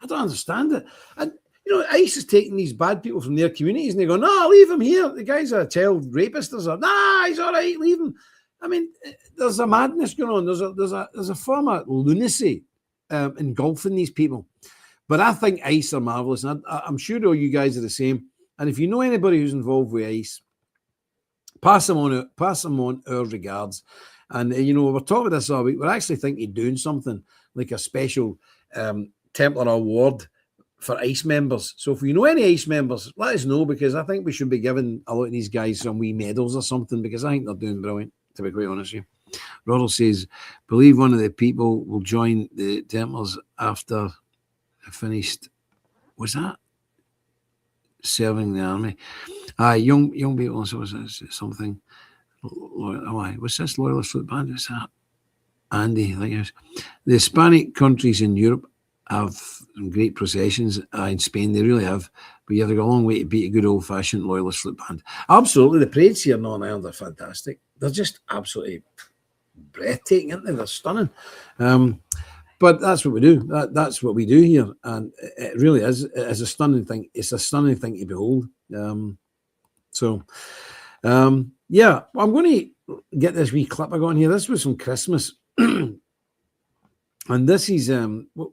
I don't understand it. And, you know, ICE is taking these bad people from their communities and they go, no, leave him here. The guy's a child rapist or something. Nah, he's all right, leave him. I mean, there's a madness going on. There's a form of lunacy engulfing these people. But I think ICE are marvellous. And I'm sure all you guys are the same. And if you know anybody who's involved with ICE, pass them on our regards. And, you know, we're talking about this all week. We're actually thinking of doing something like a special Templar Award for ICE members. So if you know any ICE members, let us know, because I think we should be giving a lot of these guys some wee medals or something, because I think they're doing brilliant, to be quite honest with you. Roddle says, believe one of the people will join the Templars after finished, was that? Serving the army. Young people, so was something. What's this Loyalist Flute Band? What's that? Andy, I think it was. The Hispanic countries in Europe have some great processions. In Spain, they really have. But you have to go a long way to beat a good old-fashioned Loyalist Flute Band. Absolutely. The parades here in Northern Ireland are fantastic. They're just absolutely breathtaking, aren't they? They're stunning. But that's what we do. That's what we do here. And it really is. It's a stunning thing. It's a stunning thing to behold. Yeah, I'm going to get this wee clip I got in here. This was from Christmas. And this is,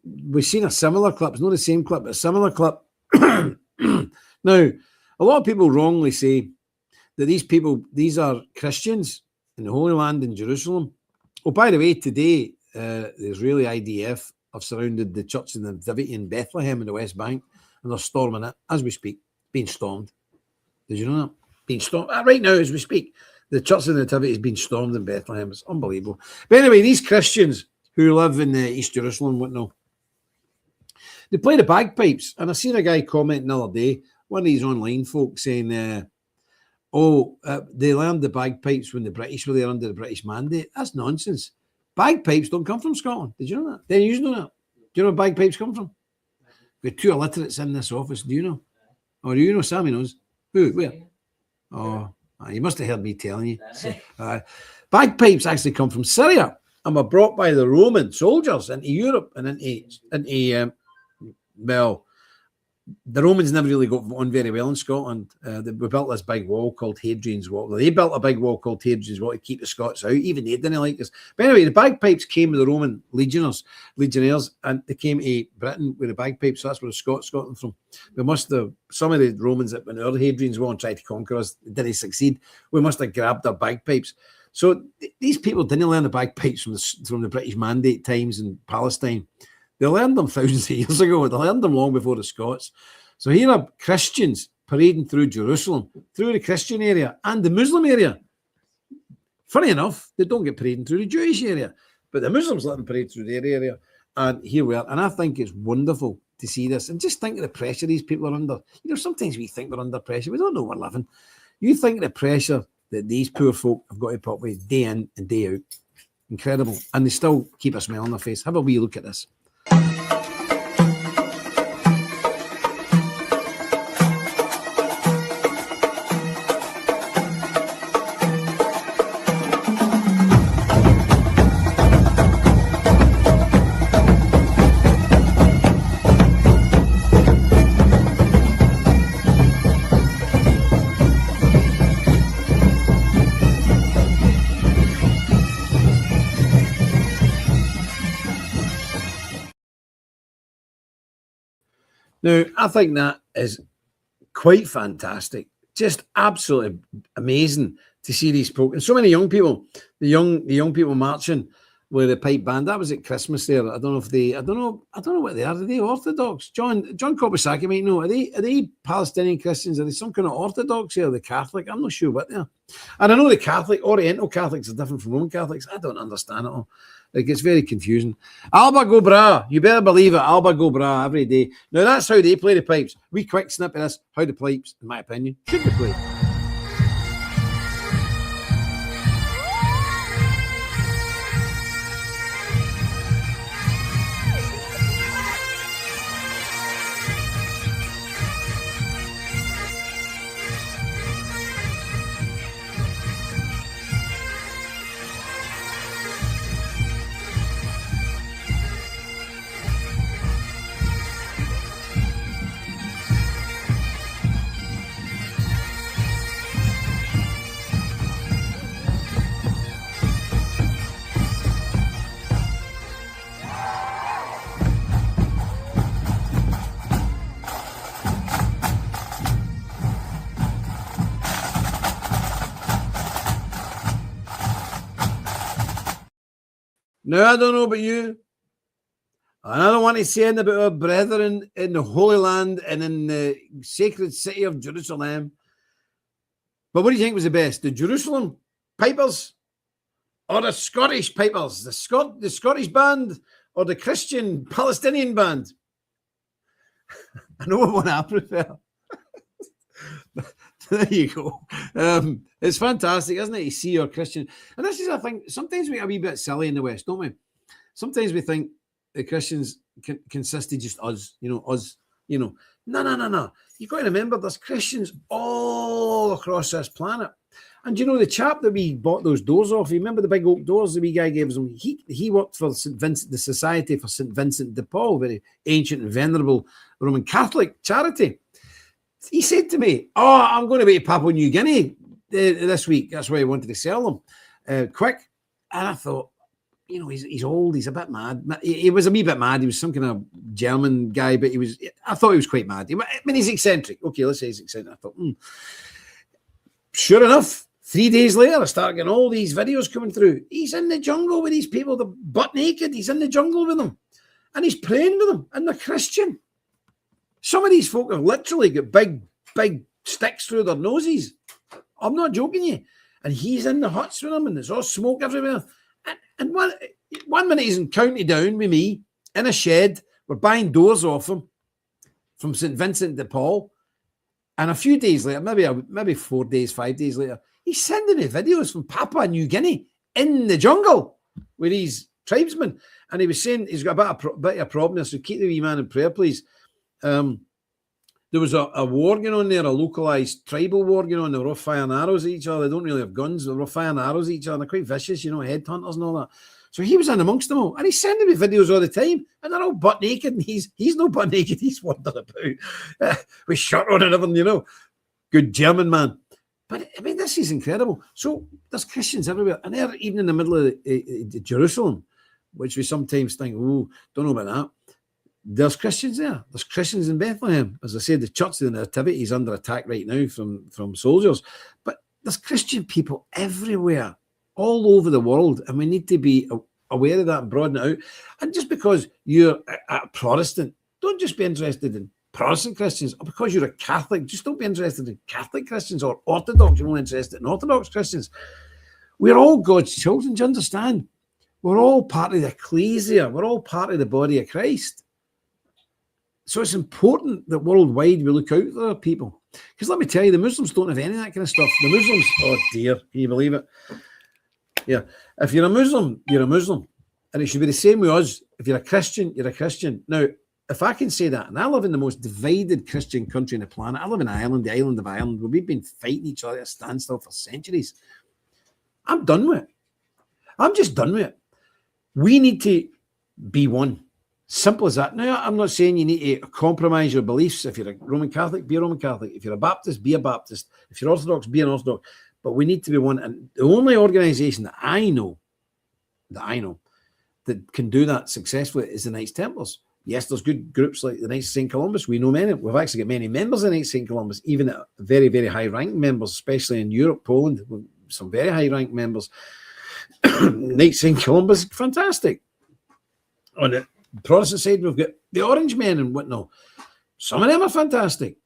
we've seen a similar clip. It's not the same clip, but a similar clip. Now, a lot of people wrongly say that these are Christians in the Holy Land in Jerusalem. Oh, by the way, today, the Israeli IDF have surrounded the church in the Nativity in Bethlehem in the West Bank, and they're storming it as we speak, being stormed. Did you know that? Being stormed right now as we speak. The church in the Nativity is being stormed in Bethlehem. It's unbelievable. But anyway, these Christians who live in East Jerusalem, whatnot, they play the bagpipes. And I seen a guy comment the other day, one of these online folks saying, they learned the bagpipes when the British were there under the British mandate. That's nonsense. Bagpipes don't come from Scotland. Did you know that? Did you know that? Do you know where bagpipes come from? We've got two illiterates in this office. Do you know? Or do you know? Sammy knows. Who? Where? Oh, you must have heard me telling you. Bagpipes actually come from Syria and were brought by the Roman soldiers into Europe and into the Romans never really got on very well in Scotland. We built this big wall called Hadrian's Wall. They built a big wall called Hadrian's Wall to keep the Scots out. Even they didn't like us. But anyway, the bagpipes came with the Roman legionnaires, and they came to Britain with the bagpipes. So that's where the Scots got them from. We must have, some of the Romans that went over Hadrian's Wall and tried to conquer us, didn't succeed. We must have grabbed their bagpipes. So these people didn't learn the bagpipes from the British Mandate times in Palestine. They learned them thousands of years ago. They learned them long before the Scots. So here are Christians parading through Jerusalem, through the Christian area and the Muslim area. Funny enough, they don't get parading through the Jewish area, but the Muslims let them parade through their area. And here we are. And I think it's wonderful to see this. And just think of the pressure these people are under. You know, sometimes we think we're under pressure. We don't know we're living. You think of the pressure that these poor folk have got to put with day in and day out. Incredible. And they still keep a smile on their face. Have a wee look at this. Now, I think that is quite fantastic just absolutely amazing to see these folk and so many young people, the young people marching with a pipe band. That was at Christmas there. I don't know what they are. Are they Orthodox? John Kobasaki might know. Are they Palestinian Christians? Are they some kind of Orthodox or the Catholic? I'm not sure what they are. And I know the Catholic, Oriental Catholics are different from Roman Catholics. I don't understand it all. Like, it's very confusing. Alba go bra. You better believe it. Alba go bra every day. Now, that's how they play the pipes. We quick snip of this, how the pipes, in my opinion, should be played. Now, I don't know about you, and I don't want to say anything about our brethren in the Holy Land and in the sacred city of Jerusalem, but what do you think was the best, the Jerusalem pipers or the Scottish pipers, the Scottish band or the Christian Palestinian band? I know what one I prefer. There you go. It's fantastic, isn't it, to see our Christian. And this is, I think, sometimes we get a wee bit silly in the West, don't we? Sometimes we think the Christians consist of just us. No. You've got to remember there's Christians all across this planet. And the chap that we bought those doors off, you remember the big oak doors the wee guy gave us? He worked for St. Vincent, the Society for St. Vincent de Paul, very ancient and venerable Roman Catholic charity. He said to me, I'm going to be to Papua New Guinea this week. That's why I wanted to sell them quick. And I thought, he's old. He's a bit mad. He was a wee bit mad. He was some kind of German guy, but I thought he was quite mad. I mean, he's eccentric. Okay, let's say he's eccentric. I thought, Sure enough, 3 days later, I start getting all these videos coming through. He's in the jungle with these people. They're butt naked. He's in the jungle with them. And he's praying with them. And they're Christian. Some of these folk have literally got big sticks through their noses. I'm not joking you. And he's in the huts with them, and there's all smoke everywhere. And one minute he's in County Down with me in a shed. We're buying doors off him from St. Vincent de Paul. And a few days later, maybe 4 days, 5 days later, he's sending me videos from Papua New Guinea in the jungle with these tribesmen. And he was saying he's got a bit of a problem there, so keep the wee man in prayer, please. There was a war going on there, a localized tribal war going on. They were all firing arrows at each other. They don't really have guns. They were all firing arrows at each other. They're quite vicious, headhunters and all that. So he was in amongst them all. And he's sending me videos all the time. And they're all butt naked. And he's no butt naked. He's wandering about with shirt on and everything, Good German man. But, I mean, this is incredible. So there's Christians everywhere. And they're even in the middle of Jerusalem, which we sometimes think, don't know about that. There's Christians there. There's Christians in Bethlehem. As I said, the Church of the Nativity is under attack right now from soldiers. But there's Christian people everywhere, all over the world. And we need to be aware of that and broaden it out. And just because you're a Protestant, don't just be interested in Protestant Christians. Or because you're a Catholic, just don't be interested in Catholic Christians or Orthodox. You're only interested in Orthodox Christians. We're all God's children. Do you understand? We're all part of the ecclesia. We're all part of the body of Christ. So it's important that worldwide we look out for our people. Because let me tell you, the Muslims don't have any of that kind of stuff. The Muslims, oh dear, can you believe it? Yeah. If you're a Muslim, you're a Muslim. And it should be the same with us. If you're a Christian, you're a Christian. Now, if I can say that, and I live in the most divided Christian country on the planet. I live in Ireland, the island of Ireland, where we've been fighting each other at a standstill for centuries. I'm done with it. I'm just done with it. We need to be one. Simple as that. Now, I'm not saying you need to compromise your beliefs. If you're a Roman Catholic, be a Roman Catholic. If you're a Baptist, be a Baptist. If you're Orthodox, be an Orthodox. But we need to be one. And the only organization that I know that can do that successfully is the Knights Templars. Yes, there's good groups like the Knights of St. Columbus. We know many. We've actually got many members of the Knights of St. Columbus, even at very, very high-ranked members, especially in Europe, Poland, some very high-ranked members. Knights of St. Columbus, fantastic. On the Protestant side, we've got the Orange Men and whatnot. Some of them are fantastic.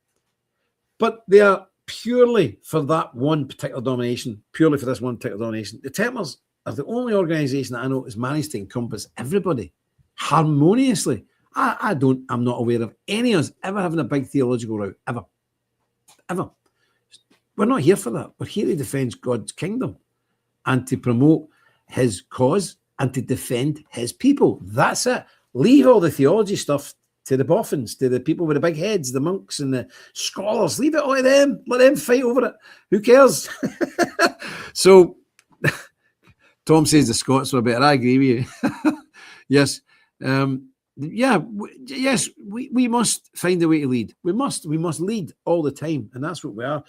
But they are purely for that one particular domination, purely for this one particular domination. The Templars are the only organisation that I know has managed to encompass everybody harmoniously. I'm not aware of any of us ever having a big theological row, ever. We're not here for that. We're here to defend God's kingdom and to promote his cause and to defend his people. That's it. Leave all the theology stuff to the boffins, to the people with the big heads, the monks and the scholars. Leave it all to them. Let them fight over it. Who cares? So, Tom says the Scots were better. I agree with you. Yes. Yes, we must find a way to lead. We must lead all the time, and that's what we are.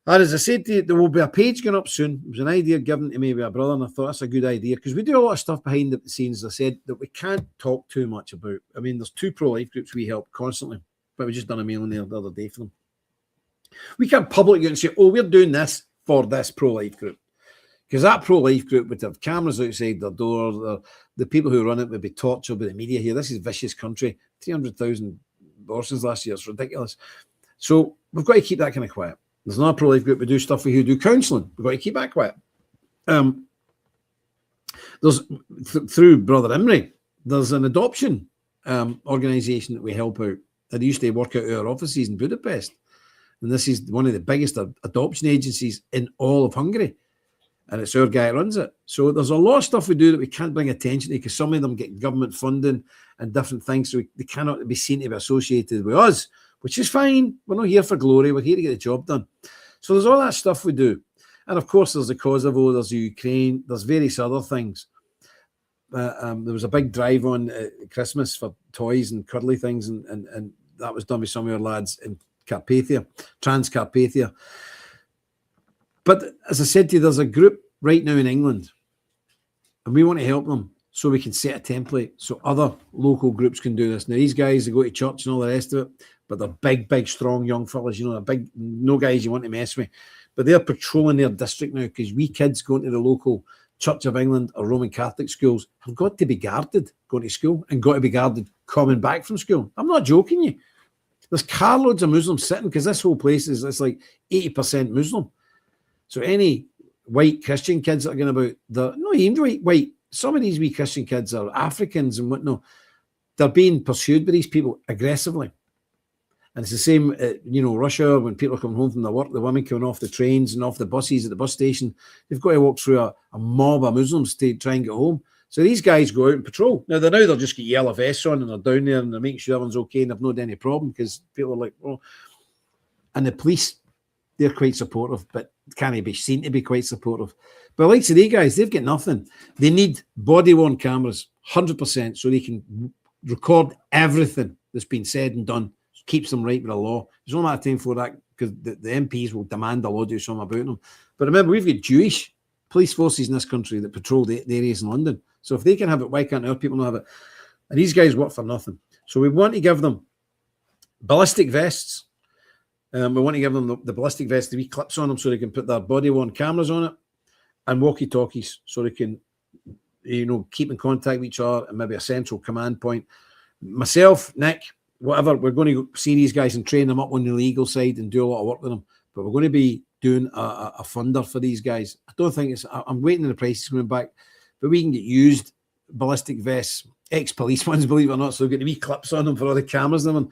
And as I said to you, there will be a page going up soon. It was an idea given to me by a brother, and I thought that's a good idea because we do a lot of stuff behind the scenes, as I said, that we can't talk too much about. I mean, there's 2 pro-life groups we help constantly, but we just done a mailing there the other day for them. We can't publicly and say, oh, we're doing this for this pro-life group. Because that pro-life group would have cameras outside their door. The people who run it would be tortured by the media here. This is vicious country. 300,000 abortions last year. It's ridiculous. So we've got to keep that kind of quiet. There's another pro-life group. We do stuff who do counselling. We've got to keep that quiet. There's through Brother Imre, there's an adoption organisation that we help out. That used to work out our offices in Budapest. And this is one of the biggest adoption agencies in all of Hungary. And it's our guy that runs it. So there's a lot of stuff we do that we can't bring attention to because some of them get government funding and different things. So they cannot be seen to be associated with us, which is fine. We're not here for glory. We're here to get the job done. So there's all that stuff we do. And of course, there's the Kosovo, there's the Ukraine, there's various other things. There was a big drive on Christmas for toys and cuddly things. And that was done with some of our lads in Carpathia, Transcarpathia. But as I said to you, there's a group right now in England, and we want to help them so we can set a template so other local groups can do this. Now, these guys, they go to church and all the rest of it, but they're big, big, strong young fellas, you know, they're big, no guys you want to mess with. But they're patrolling their district now because we kids going to the local Church of England or Roman Catholic schools have got to be guarded going to school and got to be guarded coming back from school. I'm not joking you. There's carloads of Muslims sitting because this whole place is it's like 80% Muslim. So any white Christian kids that are going about, not even white, some of these wee Christian kids are Africans and whatnot. They're being pursued by these people aggressively. And it's the same, Russia, when people are coming home from their work, the women coming off the trains and off the buses at the bus station, they've got to walk through a mob of Muslims to try and get home. So these guys go out and patrol. Now, they'll just get yellow vests on and they're down there and they're making sure everyone's okay and they've not had any problem because people are like, oh. And the police, they're quite supportive, but can't be seen to be quite supportive. But like to these guys, they've got nothing. They need body-worn cameras, 100%, so they can record everything that's been said and done. Keeps them right with the law. There's no matter of time for that because the MPs will demand the law do something about them. But remember, we've got Jewish police forces in this country that patrol the areas in London. So if they can have it, why can't our people not have it? And these guys work for nothing. So we want to give them ballistic vests. We want to give them the ballistic vests, the wee clips on them so they can put their body-worn cameras on it and walkie-talkies so they can, keep in contact with each other and maybe a central command point. Myself, Nick, whatever, we're going to see these guys and train them up on the legal side and do a lot of work with them. But we're going to be doing a funder for these guys. I don't think I'm waiting on the prices coming back, but we can get used ballistic vests, ex-police ones, believe it or not, so we've got the wee clips on them for all the cameras. So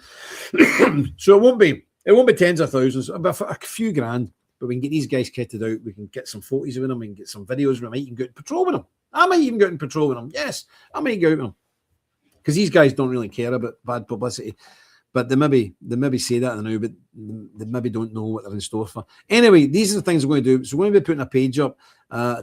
it won't be tens of thousands, but a few grand. But we can get these guys kitted out. We can get some photos with them. We can get some videos. We might even go out and patrol with them. I might even go out and patrol with them. Yes, I might go out with them. Because these guys don't really care about bad publicity. But they maybe say that now, but they maybe don't know what they're in store for. Anyway, these are the things we're going to do. So we're going to be putting a page up,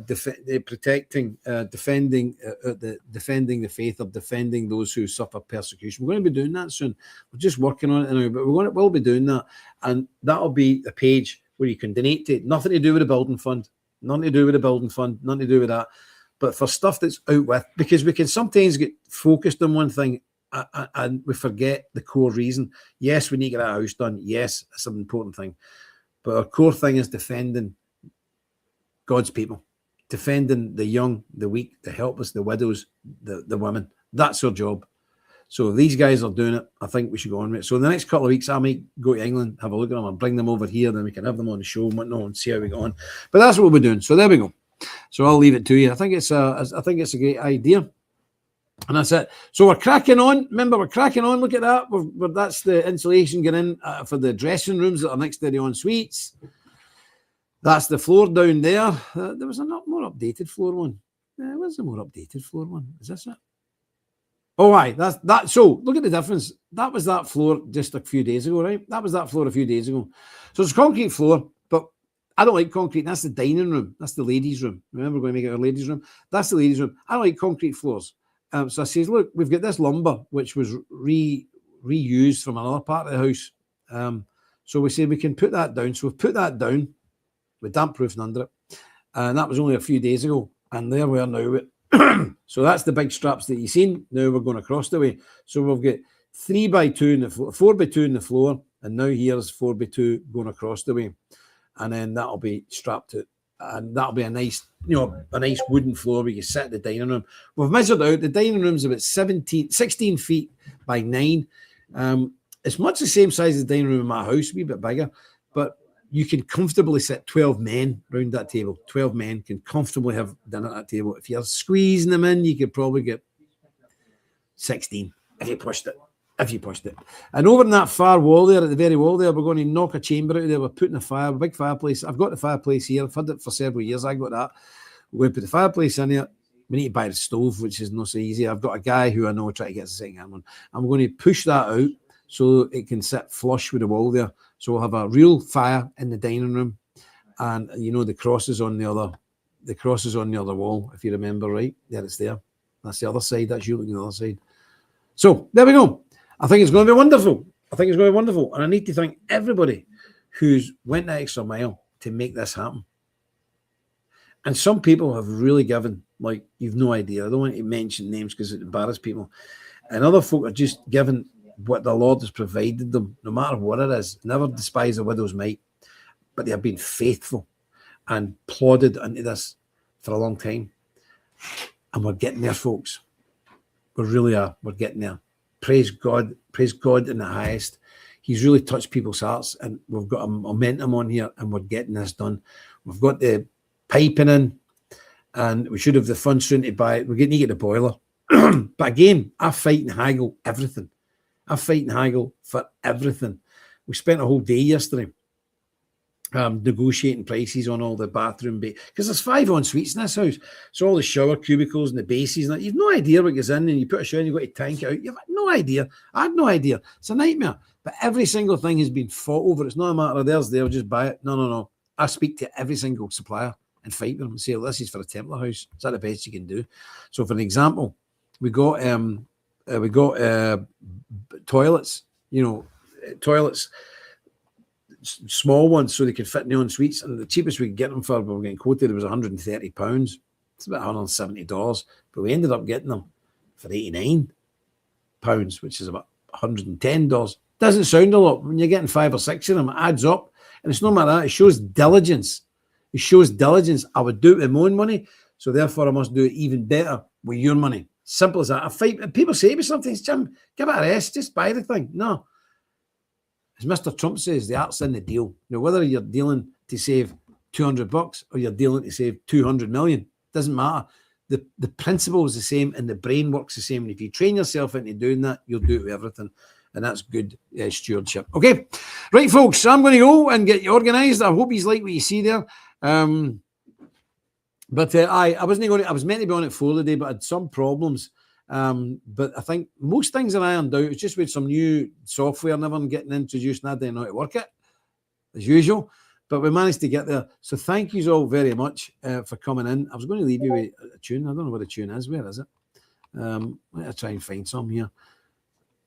defending the faith, or defending those who suffer persecution. We're going to be doing that soon. We're just working on it now, but we'll be doing that, and that'll be the page where you can donate to. Nothing to do with the building fund. Nothing to do with the building fund. Nothing to do with that. But for stuff that's out with, because we can sometimes get focused on one thing and we forget the core reason. Yes, we need to get our house done. Yes, it's an important thing. But our core thing is defending God's people, defending the young, the weak, the helpless, the widows, the women. That's our job. So if these guys are doing it, I think we should go on with it. So in the next couple of weeks, I might go to England, have a look at them, and bring them over here, then we can have them on the show and whatnot and see how we go on. But that's what we're doing. So there we go. So I'll leave it to you. I think it's a great idea. And that's it. So we're cracking on. Remember, we're cracking on. Look at that. That's the insulation getting in for the dressing rooms that are next to the en-suites. That's the floor down there. There was a more updated floor one. Where's the more updated floor one? Is this it? Oh, aye. That's that. So look at the difference. That was that floor just a few days ago, right? That was that floor a few days ago. So it's a concrete floor, but I don't like concrete. That's the dining room. That's the ladies' room. Remember, we're going to make it our ladies' room. That's the ladies' room. I don't like concrete floors. So I says, look, we've got this lumber, which was reused from another part of the house. So we say we can put that down. So we've put that down with damp proofing under it. And that was only a few days ago. And there we are now. So that's the big straps that you've seen. Now we're going across the way. So we've got 3x2 in the floor, 4x2 in the floor. And now here's 4x2 going across the way. And then that'll be strapped to, and that'll be a nice, a nice wooden floor where you sit in the dining room. We've measured out, the dining room's about 16 feet by 9. It's much the same size as the dining room in my house, a wee bit bigger, but you can comfortably sit 12 men around that table. 12 men can comfortably have dinner at that table. If you're squeezing them in, you could probably get 16 if you pushed it. And over in that far wall there, at the very wall there, we're going to knock a chamber out of there. We're putting a big fireplace. I've got the fireplace here. I've had it for several years. I got that. We're going to put the fireplace in here. We need to buy the stove, which is not so easy. I've got a guy who I know trying to get us a second-hand one. I'm going to push that out so it can sit flush with the wall there. So we'll have a real fire in the dining room, and the cross is on the other wall. If you remember right, there it's there. That's the other side. That's you looking at the other side. So there we go. I think it's going to be wonderful. And I need to thank everybody who's went that extra mile to make this happen. And some people have really given, like, you've no idea. I don't want to mention names because it embarrasses people. And other folk are just given what the Lord has provided them, no matter what it is. Never despise a widow's mite. But they have been faithful and plodded into this for a long time. And we're getting there, folks. We really are. We're getting there. Praise God in the highest. He's really touched people's hearts, and we've got a momentum on here, and we're getting this done. We've got the piping in, and we should have the funds soon to buy it. We're going to get the boiler. But again, I fight and haggle everything. For everything. We spent a whole day yesterday negotiating prices on all the bathroom because there's 5 en-suites in this house. So all the shower cubicles and the bases, and you've no idea what goes in, and you put a shower and you've got to tank it out. You've no idea. I had no idea. It's a nightmare. But every single thing has been fought over. It's not a matter of they'll just buy it. No. I speak to every single supplier and fight with them and say, this is for a Templar house. Is that the best you can do? So for an example, we got toilets, toilets, small ones so they could fit in the en-suites, and the cheapest we could get them for, we were getting quoted, it was £130. It's about $170, but we ended up getting them for £89, which is about $110. Doesn't sound a lot. When you're getting 5 or 6 of them, it adds up, and it's no matter that. It shows diligence. I would do it with my own money, so therefore I must do it even better with your money. Simple as that. I fight. People say to me sometimes, Jim, give it a rest, just buy the thing. No. As Mr. Trump says, the art's in the deal. Whether you're dealing to save $200 or you're dealing to save 200 million, doesn't matter. The principle is the same and the brain works the same. And if you train yourself into doing that, you'll do it with everything. And that's good stewardship. Okay. Right, folks. So I'm going to go and get you organised. I hope you like what you see there. But I wasn't going to, I was meant to be on it 4 today, but I had some problems. But I think most things are ironed out. It's just with some new software and everything getting introduced, and I didn't know how to work it, as usual. But we managed to get there. So thank you all very much for coming in. I was going to leave you with a tune. I don't know what the tune is. Where is it? Let's try and find some here.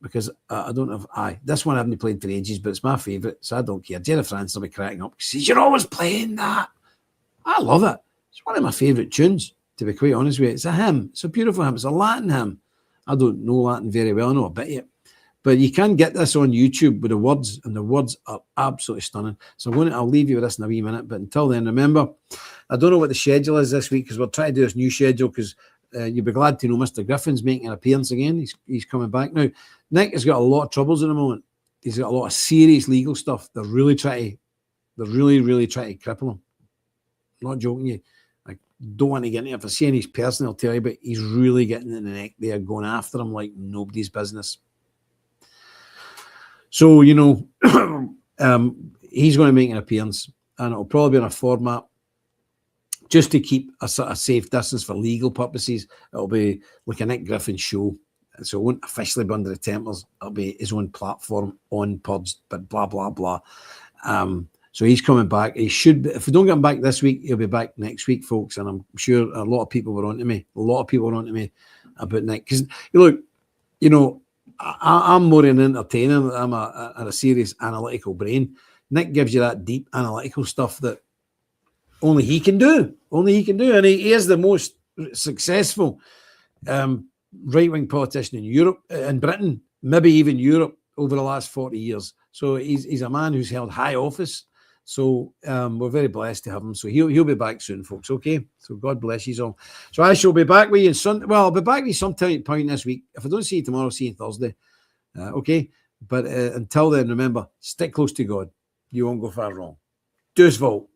Because I don't have... this one I haven't played for ages, but it's my favourite, so I don't care. Jennifer France will be cracking up. She says, you're always playing that. I love it. It's one of my favourite tunes, to be quite honest with you. It's a hymn. It's a beautiful hymn. It's a Latin hymn. I don't know Latin very well. I know a bit of it. But you can get this on YouTube with the words, and the words are absolutely stunning. So I'll leave you with this in a wee minute. But until then, remember, I don't know what the schedule is this week because we're trying to do this new schedule because you'll be glad to know Mr. Griffin's making an appearance again. He's coming back now. Nick has got a lot of troubles at the moment. He's got a lot of serious legal stuff. They're really trying to cripple him. I'm not joking you. I don't want to get into it. If I see any person, I'll tell you, but he's really getting in the neck there, going after him like nobody's business. So, you know, he's going to make an appearance, and it'll probably be in a format just to keep a sort of safe distance for legal purposes. It'll be like a Nick Griffin show. So it won't officially be under the Templars. It'll be his own platform on pods, but blah, blah, blah. So he's coming back. He should be, if we don't get him back this week, he'll be back next week, folks. And I'm sure a lot of people were on to me. About Nick. Because, look, you know, I'm more an entertainer. I'm a serious analytical brain. Nick gives you that deep analytical stuff that only he can do. And he is the most successful right-wing politician in Europe, in Britain, maybe even Europe, over the last 40 years. So he's a man who's held high office. So we're very blessed to have him. So he'll be back soon, folks. Okay. So God bless you all. So I shall be back with you on Sunday. Well, I'll be back with you sometime point this week. If I don't see you tomorrow, I'll see you Thursday. Okay. But until then, remember, stick close to God. You won't go far wrong. Deus Volt.